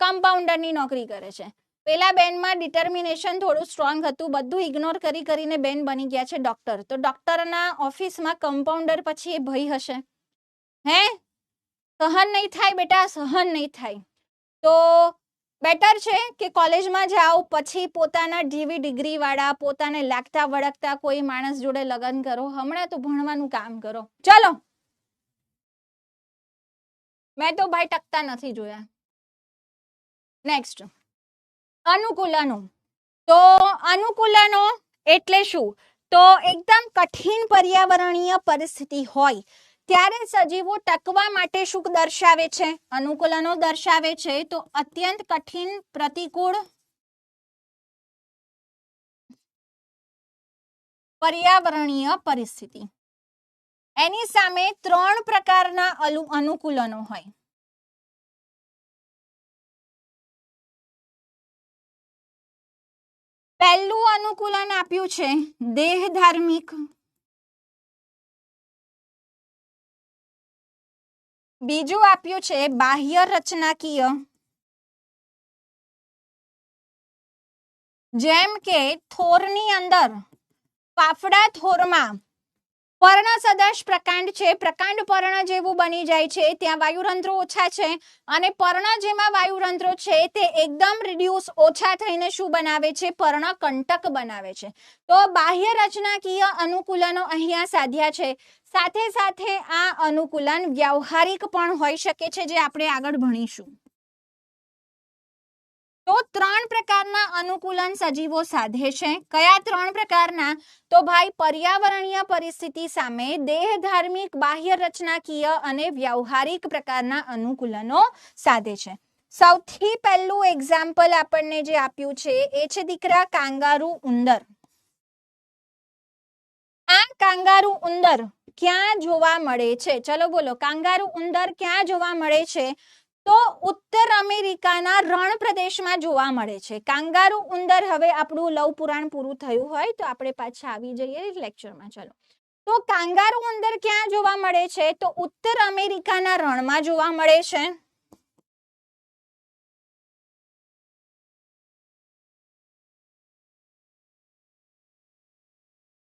કમ્પાઉન્ડરની નોકરી કરે છે. પેલા બેનમાં ડિટર્મિનેશન થોડું સ્ટ્રોંગ હતું, બધું ઇગ્નોર કરી કરીને બેન બની ગયા છે ડોક્ટર. તો ડોક્ટરના ઓફિસમાં કમ્પાઉન્ડર પછી એ ભાઈ હશે હે? સહન નહીં થાય બેટા, સહન નહીં થાય. તો બેટર છે કે કોલેજમાં જાઓ, પછી પોતાના જેવી ડિગ્રી વાળા, પોતાને લાગતા વળગતા કોઈ માણસ જોડે લગ્ન કરો. હમણાં તો ભણવાનું કામ કરો. ચલો, મેં તો ભાઈ ટકતા નથી જોયા. નેક્સ્ટ, અનુકૂલનો. તો અનુકૂલનો એટલે શું? તો એકદમ કઠિન પર્યાવરણીય પરિસ્થિતિ હોય ત્યારે સજીવો ટકવા માટે શું દર્શાવે છે? અનુકૂલનો દર્શાવે છે. તો અત્યંત કઠિન પ્રતિકૂળ પર્યાવરણીય પરિસ્થિતિ, એની સામે 3 પ્રકારના અનુકૂલનો હોય. પહેલું અનુકૂલન આપ્યું છે દેહ ધાર્મિક, બીજું આપ્યું છે બાહ્ય રચનાકીય, જેમ કે થોરની અંદર ફાફડા થોરમાં પર્ણ સદૃશ પ્રકાંડ છે, પ્રકાંડ પર્ણ જેવું બની જાય છે, ત્યાં વાયુરંધ્રો ઓછા છે, અને પર્ણ જેમાં વાયુરંધ્રો છે તે એકદમ રિડ્યુસ ઓછા થઈને શું બનાવે છે? પર્ણ કંટક બનાવે છે. તો બાહ્ય રચનાકીય અનુકૂલનો અહીંયા સાધ્યા છે. સાથે સાથે આ અનુકૂલન વ્યવહારિક પણ હોઈ શકે છે, જે આપણે આગળ ભણીશું. તો 3 પ્રકારના અનુકૂલન સજીવો સાધે છે. કયા 3 પ્રકારના? તો ભાઈ પર્યાવરણીય પરિસ્થિતિ સામે દેહ ધાર્મિક, બાહ્ય રચનાકીય અને વ્યવહારિક પ્રકારના અનુકૂલનો સાધે છે. સૌથી પહેલું એક્ઝામ્પલ આપણને જે આપ્યું છે એ છે દીકરા કાંગારૂ ઉંદર. આ કાંગારૂ ઉંદર ક્યાં જોવા મળે છે? ચલો બોલો, કાંગારૂ ઉંદર ક્યાં જોવા મળે છે? તો ઉત્તર અમેરિકાના રણ પ્રદેશમાં જોવા મળે છે. કાંગારૂ ઉંદર. હવે આપણું લવ પુરાણ પૂરું થયું હોય તો આપણે પાછા આવી જઈએ લેક્ચરમાં. ચલો, તો કાંગારૂ ઉંદર ક્યાં જોવા મળે છે? તો ઉત્તર અમેરિકાના રણમાં જોવા મળે છે.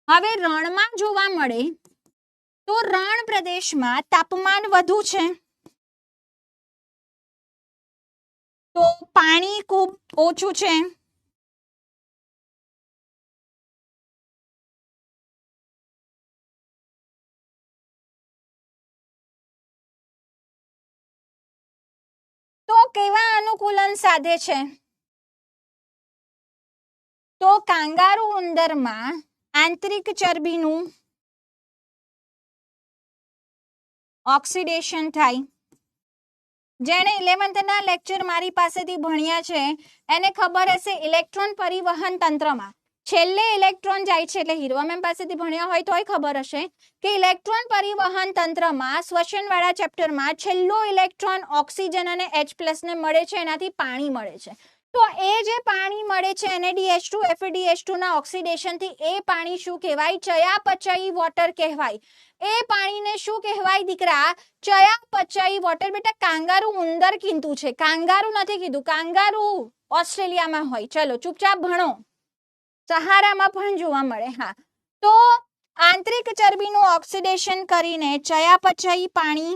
હવે રણમાં જોવા મળે તો રણ પ્રદેશમાં તાપમાન વધુ છે, તો પાણી ખૂબ ઓછું છે, તો કેવા અનુકૂલન સાધે છે? તો કાંગારૂ ઉંદરમાં આંતરિક ચરબીનું ઓક્સિડેશન થાય. જેણે 11th ના લેક્ચર મારી પાસેથી ભણ્યા છે એને ખબર હશે, ઇલેક્ટ્રોન પરિવહન તંત્રમાં છેલ્લે ઇલેક્ટ્રોન જાય છે, એટલે હીરવા મેમ પાસેથી ભણ્યા હોય તોય ખબર હશે કે ઇલેક્ટ્રોન પરિવહન તંત્રમાં શ્વસનવાળા ચેપ્ટરમાં છેલ્લો ઇલેક્ટ્રોન ઓક્સિજન અને H+ ને મળે છે, એનાથી પાણી મળે છે. તો એ જે પાણી મળે છે NaDH2 FeDH2 ના ઓક્સિડેશનથી એ પાણી શું કહેવાય? ચયાપચયી વોટર કહેવાય. એ પાણીને શું કહેવાય દીકરા? ચયાપચયી વોટર. બેટા કાંગારૂ ઉંદર કીધું છે, કાંગારૂ નથી કીધું. કાંગારૂ ઓસ્ટ્રેલિયામાં હોય. ચલો ચૂપચાપ ભણો, સહારામાં પણ જોવા મળે. હા, તો આંતરિક ચરબીનું ઓક્સિડેશન કરીને ચયાપચયી પાણી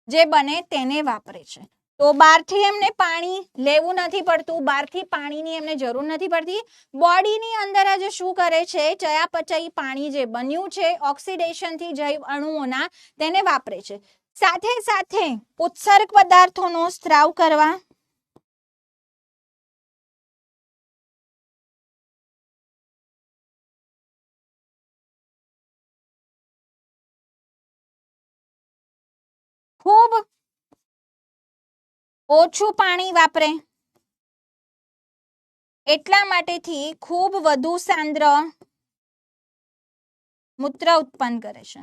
જે બને તેને વાપરે છે. તો બહારથી એમને પાણી લેવું નથી પડતું, બહારથી પાણીની એમને જરૂર નથી પડતી. બોડીની અંદર જ શું કરે છે? ચયાપચયી પાણી જે બન્યું છે ઓક્સિડેશનથી જૈવ અણુઓના, તેને વાપરે છે. સાથે સાથે ઉત્સર્ગ પદાર્થોનો સ્ત્રાવ કરવા ઓછું પાણી વાપરે એટલા માટેથી ખૂબ વધુ સાંદ્ર મૂત્ર ઉત્પન્ન કરે છે.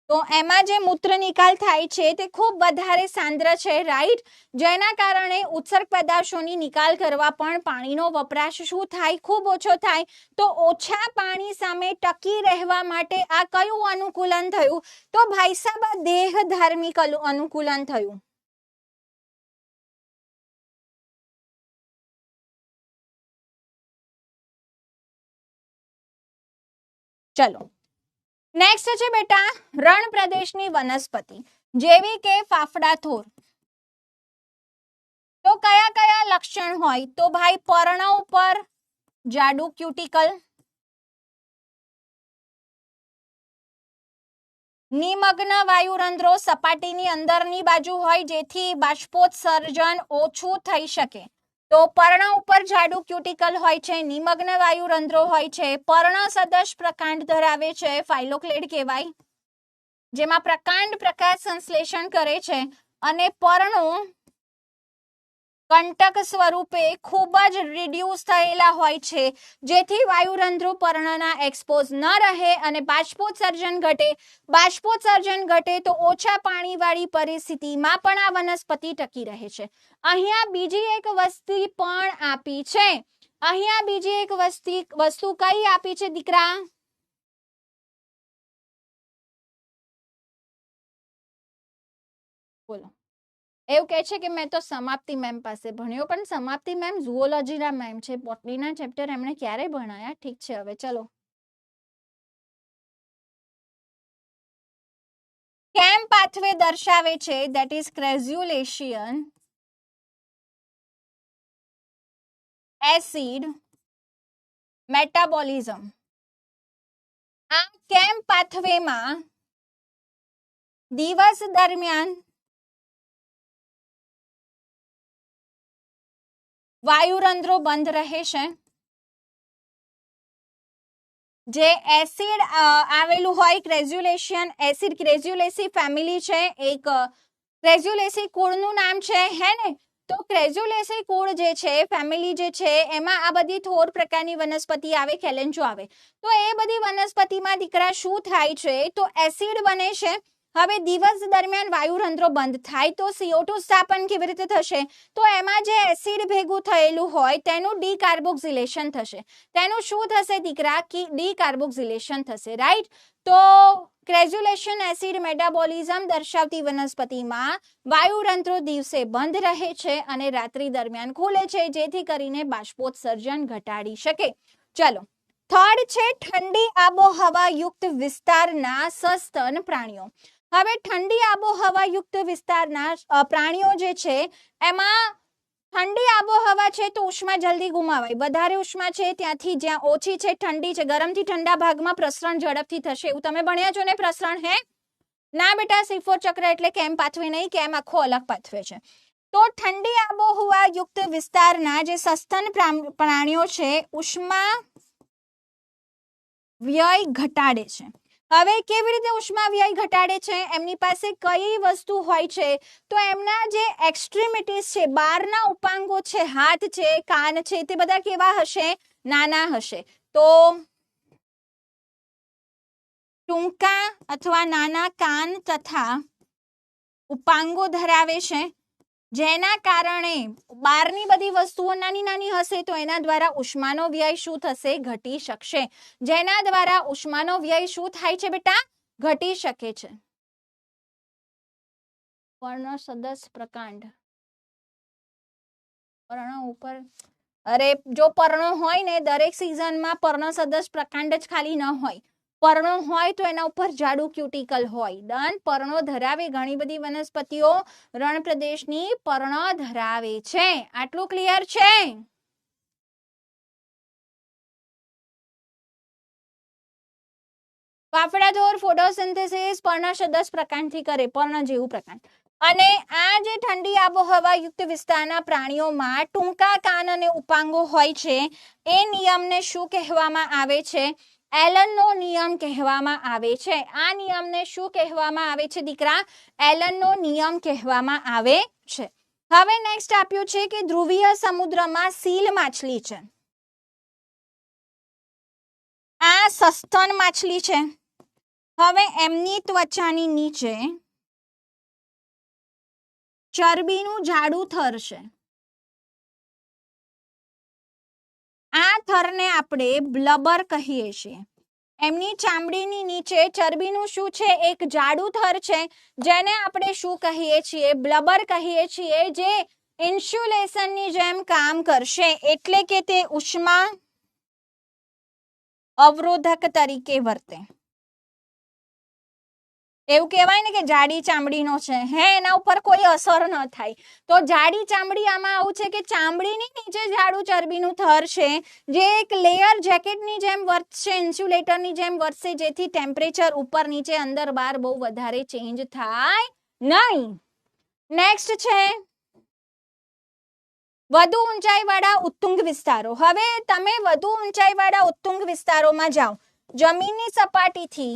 તો એમાં જે મૂત્ર નિકાલ થાય છે તે ખૂબ વધારે સાંદ્ર છે, રાઈટ, જેના કારણે ઉત્સર્ગ પદાર્થોની નિકાલ કરવા પણ પાણીનો વપરાશ શું થાય, ખૂબ ઓછો થાય. તો ઓછા પાણી સામે ટકી રહેવા માટે આ કયું અનુકૂલન થયું? તો ભાઈ સાહેબ આ દેહ ધાર્મિક અનુકૂલન થયું. ચલો નેક્સ્ટ છે બેટા રણ પ્રદેશની વનસ્પતિ જેવી કે ફાફડા થોર. તો કયા કયા લક્ષણ હોય? તો ભાઈ પર્ણ ઉપર જાડું ક્યુટિકલ, નિમગ્ન વાયુરંધ્રો સપાટીની અંદરની બાજુ હોય જેથી બાષ્પોત્સર્જન ઓછું થઈ શકે. તો પર્ણ ઉપર જાડું ક્યુટિકલ હોય છે, નિમગ્ન વાયુરંધ્રો હોય છે, પર્ણ સદૃશ પ્રકાંડ ધરાવે છે, ફાઇલોક્લેડ કહેવાય, જેમાં પ્રકાંડ પ્રકાશ સંશ્લેષણ કરે છે, અને પર્ણો કંટક સ્વરૂપે ખૂબ જ રિડ્યુસ થયેલા હોય છે જેથી વાયુરંધ્રો પર્ણના એક્સપોઝ ન રહે અને બાષ્પોત્સર્જન ઘટે. બાષ્પોત્સર્જન ઘટે તો ઓછા પાણીવાળી પરિસ્થિતિમાં પણ આ વનસ્પતિ ટકી રહે છે. અહીંયા બીજી એક વસ્તુ પણ આપી છે. અહીંયા બીજી એક વસ્તુ કઈ આપી છે દીકરા? બોલો. એવું કહે છે કે મેં તો સમાપ્તિ મેમ પાસે ભણ્યો, પણ સમાપ્તિ મેમ ઝુઓલોજીના મેમ છે, બોટનીના ચેપ્ટર એમણે ક્યારે ભણાયા? ઠીક છે, હવે ચલો. કેમ પાથવે દર્શાવે છે? ધેટ ઇઝ ક્રેઝ્યુલેશન, એસિડ મેટાબોલિઝમ. આ કેમ પાથવેમાં દિવસ દરમિયાન વાયુરંધ્રો બંધ રહે છે. જે એસિડ આવેલું હોય ક્રેઝ્યુલેશન એસિડ, ક્રેઝ્યુલેસી ફેમિલી છે, એક ક્રેઝ્યુલેસી કુળનું નામ છે, હે ને? તો ક્રેઝ્યુલેસી કુળ જે છે, ફેમિલી જે છે, એમાં આ બધી થોર પ્રકારની વનસ્પતિ આવે, કેલેન્ચો આવે. તો એ બધી વનસ્પતિમાં દીકરા શું થાય છે? તો એસિડ બને છે. હવે દિવસ દરમિયાન વાયુરંધ્રો બંધ થાય તો CO2 સ્થાપન કેવી રીતે થશે? તો એમાં જે એસિડ ભેગું થયેલું હોય તેનું ડીકાર્બોક્સિલેશન થશે. તેનું શું થશે દીકરા? કે ડીકાર્બોક્સિલેશન થશે, રાઈટ. તો ક્રેઝ્યુલેશન એસિડ મેટાબોલિઝમ દર્શાવતી વનસ્પતિમાં વાયુરંધ્રો દિવસે બંધ રહે છે અને રાત્રિ દરમિયાન ખુલે છે જેથી કરીને બાષ્પોત્સર્જન ઘટાડી શકે. ચલો, થર્ડ છે ઠંડી આબોહવા યુક્ત વિસ્તારના સસ્તન પ્રાણીઓ. હવે ઠંડી આબોહવા યુક્ત વિસ્તારના પ્રાણીઓ જે છે એમાં ઠંડી આબોહવા છે તો ઉષ્મા જલ્દી ગુમાવાય. વધારે ઉષ્મા છે ત્યાંથી જ્યાં ઓછી છે ઠંડી છે, ગરમથી ઠંડા ભાગમાં પ્રસરણ ઝડપથી થશે. એવું તમે ભણ્યા છો ને પ્રસરણ? હે ના બેટા, C4 ચક્ર એટલે કેમ પાથવે નહીં, કેમ આખો અલગ પાથવે છે. તો ઠંડી આબોહવા યુક્ત વિસ્તારના જે સસ્તન પ્રાણીઓ છે ઉષ્મા વ્યય ઘટાડે છે. હવે કેવી રીતે ઉષ્મા વ્યય ઘટાડે છે? એમની પાસે કઈ વસ્તુ હોય છે? તો એમના જે એક્સ્ટ્રીમિટીઝ છે, બહારના ઉપાંગો છે, હાથ છે, કાન છે, તે બધા કેવા હશે? નાના હશે. તો ટૂંકા અથવા નાના કાન તથા ઉપાંગો ધરાવે છે, જેના કારણે બહારની બધી વસ્તુઓ નાની નાની હશે તો એના દ્વારા ઉષ્માનો વ્યય શું થશે? ઘટી શકશે. જેના દ્વારા ઉષ્માનો વ્યય શું થાય છે બેટા? ઘટી શકે છે. પર્ણ સદૃશ પ્રકાંડ, પર્ણ ઉપર, અરે જો પર્ણો હોય ને દરેક સિઝનમાં પર્ણ સદૃશ પ્રકાંડ જ ખાલી ન હોય. પર્ણો હોય તો એના ઉપર જાડું ક્યુટિકલ હોય. ડન. પર્ણો ધરાવે ઘણી બધી વનસ્પતિઓ રણ પ્રદેશની પર્ણ ધરાવે છે. આટલું ક્લિયર છે? ફાફડાધોર ફોટોસિન્થેસિસ પર્ણ સદૃશ પ્રકાંડથી કરે, પર્ણ જેવું પ્રકાંડ. અને આ જે ઠંડી આબોહવા યુક્ત વિસ્તારના પ્રાણીઓમાં ટૂંકા કાન અને ઉપાંગો હોય છે એ નિયમને શું કહેવામાં આવે છે? એલનનો નિયમ કહેવામાં આવે છે. આ નિયમને શું કહેવામાં આવે છે દીકરા? એલનનો નિયમ કહેવામાં આવે છે. હવે નેક્સ્ટ આપ્યું છે કે ધ્રુવીય સમુદ્રમાં સીલ માછલી છે. આ સસ્તન માછલી છે. હવે એમની ત્વચાની નીચે ચરબીનું જાડું થર છે. આ થરને આપણે બ્લબર કહીએ છીએ. એમની ચામડીની નીચે ચરબીનું શું છે? એક જાડું થર છે, જેને આપણે શું કહીએ છીએ? બ્લબર કહીએ છીએ, જે ઇન્સ્યુલેશનની જેમ કામ કરશે, એટલે કે તે ઉષ્મા અવરોધક તરીકે વર્તે. એવું કહેવાય ને કે જાડી ચામડીનો છે, એના ઉપર કોઈ અસર ન થાય. તો જાડી ચામડી આમાં આવું છે કે ચામડીની નીચે જાડું ચરબીનું થર છે, જે એક લેયર જેકેટની જેમ વર્તશે, ઇન્સ્યુલેટરની જેમ વર્તશે, જેથી ટેમ્પરેચર ઉપર નીચે અંદર બહાર બહુ વધારે ચેન્જ થાય નહીં. નેક્સ્ટ છે વધુ ઊંચાઈવાળા ઉત્તુંગ વિસ્તારો. હવે તમે વધુ ઊંચાઈવાળા ઉત્તુંગ વિસ્તારોમાં જાઓ. જમીનની સપાટીથી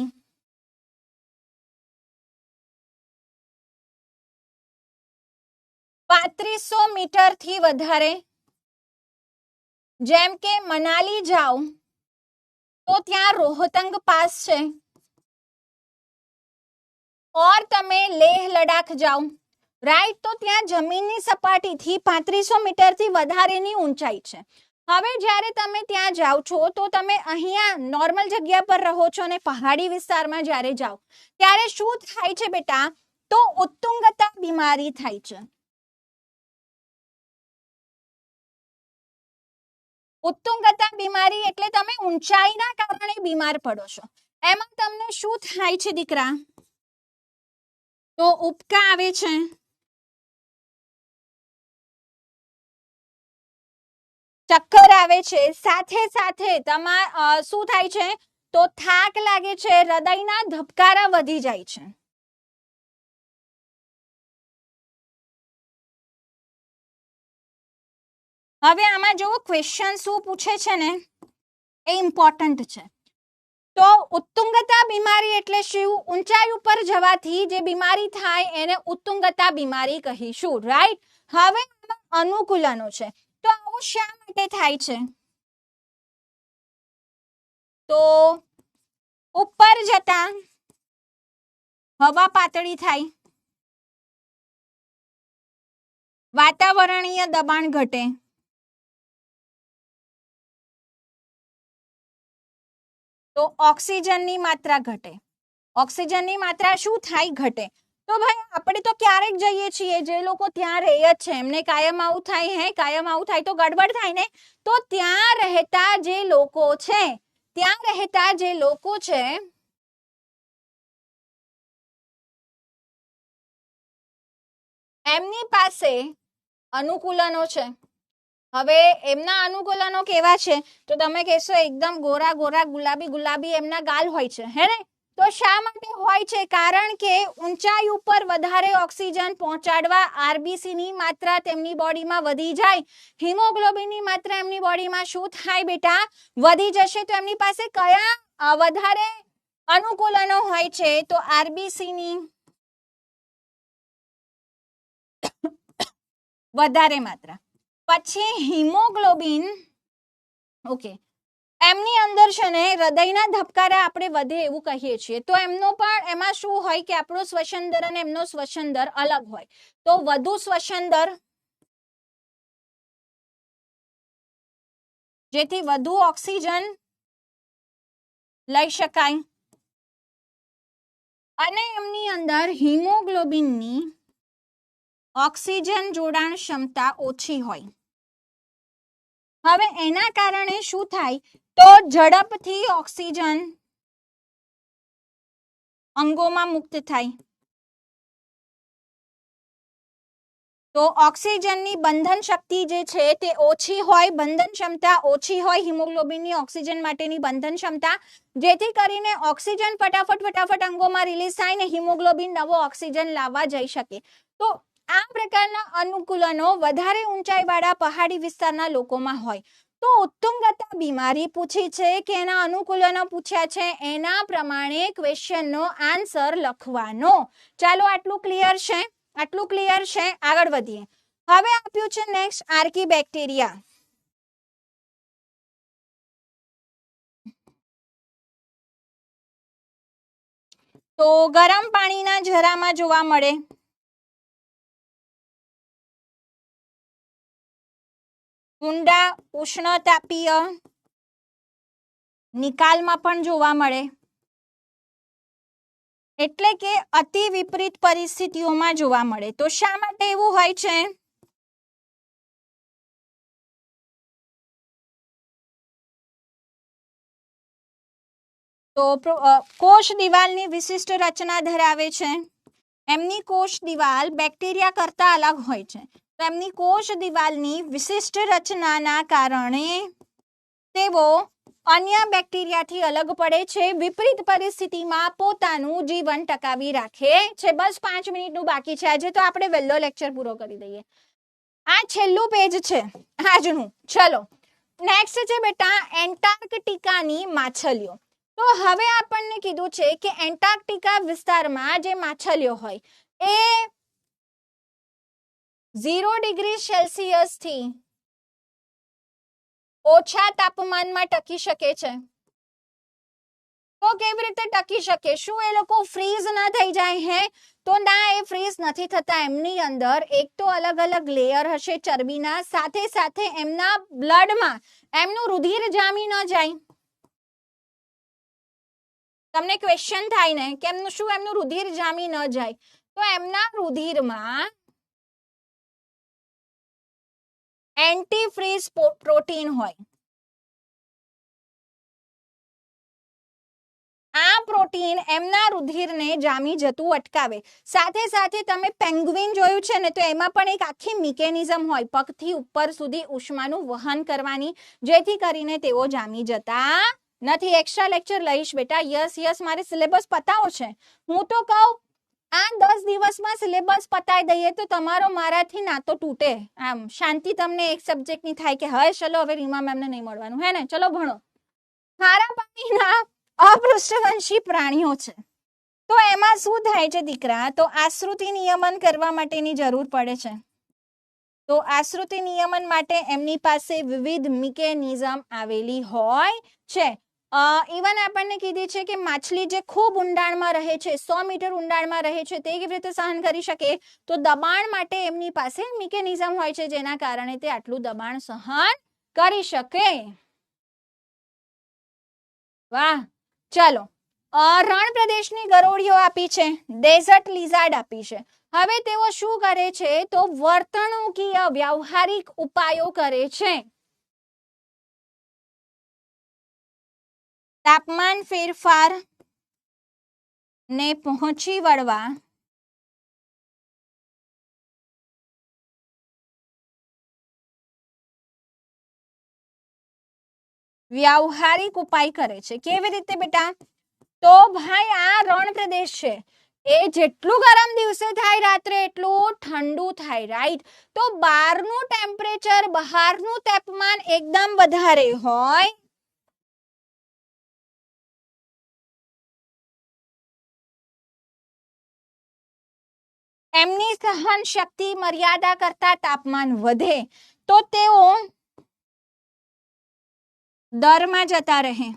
3500 મીટરથી વધારે, જેમ કે મનાલી જાઓ તો ત્યાં રોહતંગ પાસ છે, ઓર તમે લેહ લડાખ જાઓ, રાઈટ, તો ત્યાં જમીનની સપાટીથી 3500 મીટરથી વધારેની ઊંચાઈ છે. હવે જ્યારે તમે ત્યાં જાઓ છો તો તમે અહીંયા નોર્મલ જગ્યા પર રહો છો અને પહાડી વિસ્તારમાં જ્યારે જાઓ ત્યારે શું થાય છે બેટા? તો ઉત્તુંગતા બીમારી થાય છે. ઉત્તુંગતા બીમારી એટલે તમે ઊંચાઈના કારણે બીમાર પડો છો. એમાં તમને શું થાય છે દીકરા? તો ઉબકા આવે છે, ચક્કર આવે છે, સાથે સાથે શું થાય છે? તો થાક લાગે છે, હૃદયના ધબકારા વધી જાય છે. હવે આમાં જો ક્વેશ્ચન શું પૂછે છે ને, એ ઇમ્પોર્ટન્ટ છે. તો ઉત્તુંગતા બીમારી એટલે શું? ઊંચાઈ ઉપર જવાથી જે બીમારી થાય એને ઉત્તુંગતા બીમારી કહીશું, રાઈટ. હવે અનુકૂલનો છે. તો આવું શા માટે થાય છે? તો ઉપર જતા હવા પાતળી થાય, વાતાવરણીય દબાણ ઘટે, તો ઓક્સિજનની માત્રા ઘટે. ઓક્સિજનની માત્રા શું થાય? ઘટે. તો ભાઈ આપણે તો ક્યારેક જઈએ છીએ, જે લોકો ત્યાં રહે જ છે એમને કાયમ આવું થાય, કાયમ આવું થાય તો ગડબડ થાય ને. તો ત્યાં રહેતા જે લોકો છે એમની પાસે અનુકૂલનો છે. હવે એમના અનુકૂલનો કેવા છે? તો તમે કહેશો એકદમ ગોરા ગોરા ગુલાબી એમના ગાલ હોય છે, હે ને? તો શા માટે હોય છે? કારણ કે ઊંચાઈ ઉપર વધારે ઓક્સિજન પહોંચાડવા આરબીસીની માત્રા તેમની બોડીમાં વધી જાય, હિમોગ્લોબિનની માત્રા એમની બોડીમાં શું થાય બેટા? વધી જશે. તો એમની પાસે કયા વધારે અનુકૂલનો હોય છે? તો આરબીસીની વધારે માત્રા. પછી હિમોગ્લોબિન, ઓકે, એમની અંદર છે ને હૃદયના ધબકારા આપણે વધે એવું કહીએ છીએ. તો એમનો પણ એમાં શું હોય કે આપણો શ્વસન દર અને એમનો શ્વસન દર અલગ હોય. તો વધુ શ્વસન દર, જેથી વધુ ઓક્સિજન લઈ શકાય, અને એમની અંદર હિમોગ્લોબિનની ઓક્સિજન જોડાણ ક્ષમતા ઓછી હોય. હવે એના કારણે શું થાય? તો ઝડપથી ઓક્સિજન અંગોમાં મુક્ત થાય. તો ઓક્સિજનની બંધન શક્તિ જે છે તે ઓછી હોય, બંધન ક્ષમતા ઓછી હોય હિમોગ્લોબિનની ઓક્સિજન માટેની બંધન ક્ષમતા, જેથી કરીને ઓક્સિજન ફટાફટ અંગોમાં રિલીઝ થાય ને હિમોગ્લોબિન નવો ઓક્સિજન લાવવા જઈ શકે. તો આ પ્રકારના અનુકૂલનો વધારે ઊંચાઈવાળા પહાડી વિસ્તારના લોકોમાં હોય. તો ઉત્તુંગતા બીમારી પૂછી છે કે એના અનુકૂલનો પૂછ્યા છે, એના પ્રમાણે ક્વેશ્ચનનો આન્સર લખવાનો. ચાલો આટલું ક્લિયર છે? આગળ વધીએ. હવે આપ્યું છે નેક્સ્ટ આર્કીબેક્ટેરિયા. તો ગરમ પાણીના જરામાં જોવા મળે, ઊંડા ઉષ્ણતાપીય નિકાલમાં પણ જોવા મળે, એટલે કે અતિ વિપરીત પરિસ્થિતિઓમાં જોવા મળે. તો શા માટે એવું હોય છે? તો કોષ દિવાલની વિશિષ્ટ રચના ધરાવે છે. એમની કોષ દિવાલ બેક્ટેરિયા કરતા અલગ હોય છે. તો એમની કોષ દિવાલની વિશિષ્ટ રચનાના કારણે તેઓ અન્ય બેક્ટેરિયાથી અલગ પડે છે, વિપરીત પરિસ્થિતિમાં પોતાનું જીવન ટકાવી રાખે છે. બસ 5 મિનિટનું બાકી છે. આજે તો આપણે વહેલો લેક્ચર પૂરો કરી દઈએ. આ છેલ્લું પેજ છે આજનું. ચલો નેક્સ્ટ છે બેટા એન્ટાર્કટિકાની માછલીઓ. તો હવે આપણને કીધું છે કે એન્ટાર્કટિકા વિસ્તારમાં જે માછલીઓ હોય એ 0 ડિગ્રી સેલ્સિયસ થી ઓછા તાપમાનમાં ટકી શકે છે. તો કેવી રીતે ટકી શકે? શું એ લોકો ફ્રીઝ ના થઈ જાય? હે તો ના, એ ફ્રીઝ નથી થતા. એમની અંદર એક તો અલગ અલગ લેયર હશે ચરબીના, સાથે સાથે એમના બ્લડમાં એમનું રુધિર જામી ન જાય. તમને ક્વેશ્ચન થાય ને કે શું એમનું રુધિર જામી ન જાય? તો એમના રુધિરમાં એન્ટીફ્રીઝ પ્રોટીન હોય. આ પ્રોટીન એમના રુધિરને જામી જતું અટકાવે. સાથે સાથે તમે પેંગ્વિન જોયું છે ને, તો એમાં પણ એક આખી મિકેનિઝમ હોય પગથી ઉપર સુધી ઉષ્માનું વહન કરવાની, જેથી કરીને તેઓ જામી જતા નથી. એક્સ્ટ્રા લેક્ચર લઈશ બેટા. યસ, મારે સિલેબસ પતાવો છે. હું તો કહું આ 10 દિવસમાં સિલેબસ પતાવી દઈએ તો તમારો મારાથી નાતો તૂટે. આમ શાંતિ તમને એક સબ્જેક્ટની થાય કે હવે ચલો હવે રીમા મેમને નહીં મળવાનું, હે ને? ચલો ભણો. ખારા પાણીના અપૃષ્ઠવંશી પ્રાણીઓ છે. તો એમાં શું થાય છે દીકરા? તો આશ્રુતિ નિયમન કરવા માટેની જરૂર પડે છે. તો આશ્રુતિ નિયમન માટે એમની પાસે વિવિધ મિકેનિઝમ આવેલી હોય છે. ઇવન આપણને કીધી છે કે માછલી જે ખૂબ ઊંડાણમાં રહે છે, 100 મીટર ઊંડાણમાં રહે છે, તે કેવી રીતે સહન કરી શકે? તો દબાણ માટે એમની પાસે મિકેનિઝમ હોય છે, જેના કારણે તે આટલું દબાણ સહન કરી શકે. વાહ. ચાલો રણ પ્રદેશની ગરોળીઓ આપી છે, ડેઝર્ટ લિઝાર્ડ આપી છે. હવે તેઓ શું કરે છે? તો વર્તણૂકીય વ્યવહારિક ઉપાયો કરે છે. તાપમાન ફેરફાર ને પહોંચી વળવા વ્યવહારિક ઉપાય કરે છે. કેવી રીતે બેટા? તો ભાઈ આ રણ પ્રદેશ છે, એ જેટલું ગરમ દિવસે થાય રાત્રે એટલું ઠંડુ થાય, રાઈટ? તો બહારનું ટેમ્પરેચર, બહારનું તાપમાન એકદમ વધારે હોય, એમની સહન શક્તિ મર્યાદા કરતા તાપમાન વધે તો તેઓ દરમાં જતા રહે.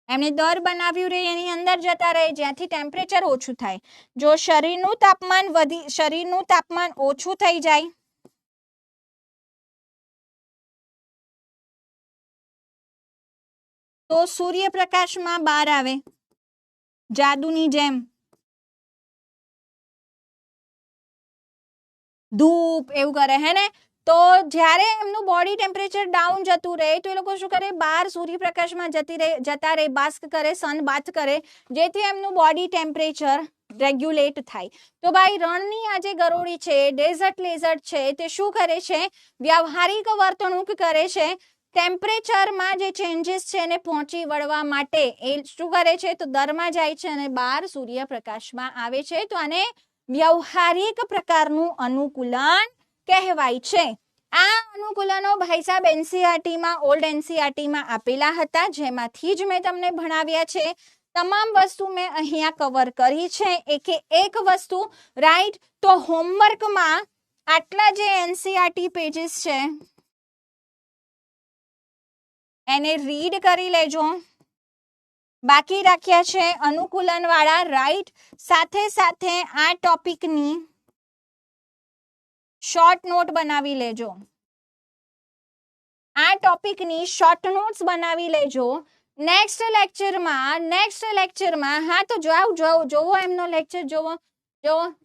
એમને દર બનાવ્યું રહે, એની અંદર જતા રહે જ્યાંથી ટેમ્પરેચર ઓછું થાય. જો શરીરનું તાપમાન ઓછું થઈ જાય તો સૂર્યપ્રકાશમાં બહાર આવે જાદુની જેમ, ધૂપ એવું કરે, હે ને? તો જ્યારે એમનું બોડી ટેમ્પરેચર ડાઉન જતું રહે તો એ લોકો શું કરે? બહાર સૂર્યપ્રકાશમાં જતા રહે, બાસ્ક કરે, સન બાથ કરે, જેથી એમનું બોડી ટેમ્પરેચર રેગ્યુલેટ થાય. તો ભાઈ રણની આ જે ગરોળી છે, ડેઝર્ટ લેઝર્ડ છે, તે શું કરે છે? વ્યવહારિક વર્તણૂક કરે છે. ટેમ્પરેચરમાં જે ચેન્જીસ છે એને પહોંચી વળવા માટે એ શું કરે છે? તો દરમાં જાય છે અને બહાર સૂર્યપ્રકાશમાં આવે છે. તો આને વ્યવહારિક પ્રકારનું અનુકૂલન કહેવાય છે. આ અનુકૂલનો ભાઈ સાહેબ એનસીઈઆરટીમાં, ઓલ્ડ એનસીઈઆરટીમાં આપેલા હતા, જેમાંથી જ મેં તમને ભણાવ્યા છે. તમામ વસ્તુ મેં અહીંયા કવર કરી છે, એક વસ્તુ, રાઈટ? તો હોમવર્કમાં આટલા જે એનસીઆરટી પેજીસ છે એને રીડ કરી લેજો. બાકી રાખ્યા છે અનુકૂલન વાળા, રાઈટ. સાથે સાથે આ ટોપિકની શોર્ટ નોટ બનાવી લેજો. આ ટોપિકની શોર્ટ નોટ્સ બનાવી લેજો. નેક્સ્ટ લેક્ચરમાં હા તો જોવો એમનો લેક્ચર જોવો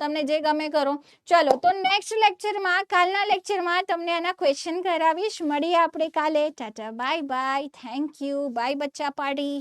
તમને જે ગમે કરો. ચલો તો નેક્સ્ટ લેક્ચરમાં, કાલના લેક્ચરમાં તમને આના ક્વેશ્ચન કરાવીશ. મળીએ આપણે કાલે. Tata bye bye, thank you, bye બચ્ચા પાર્ટી.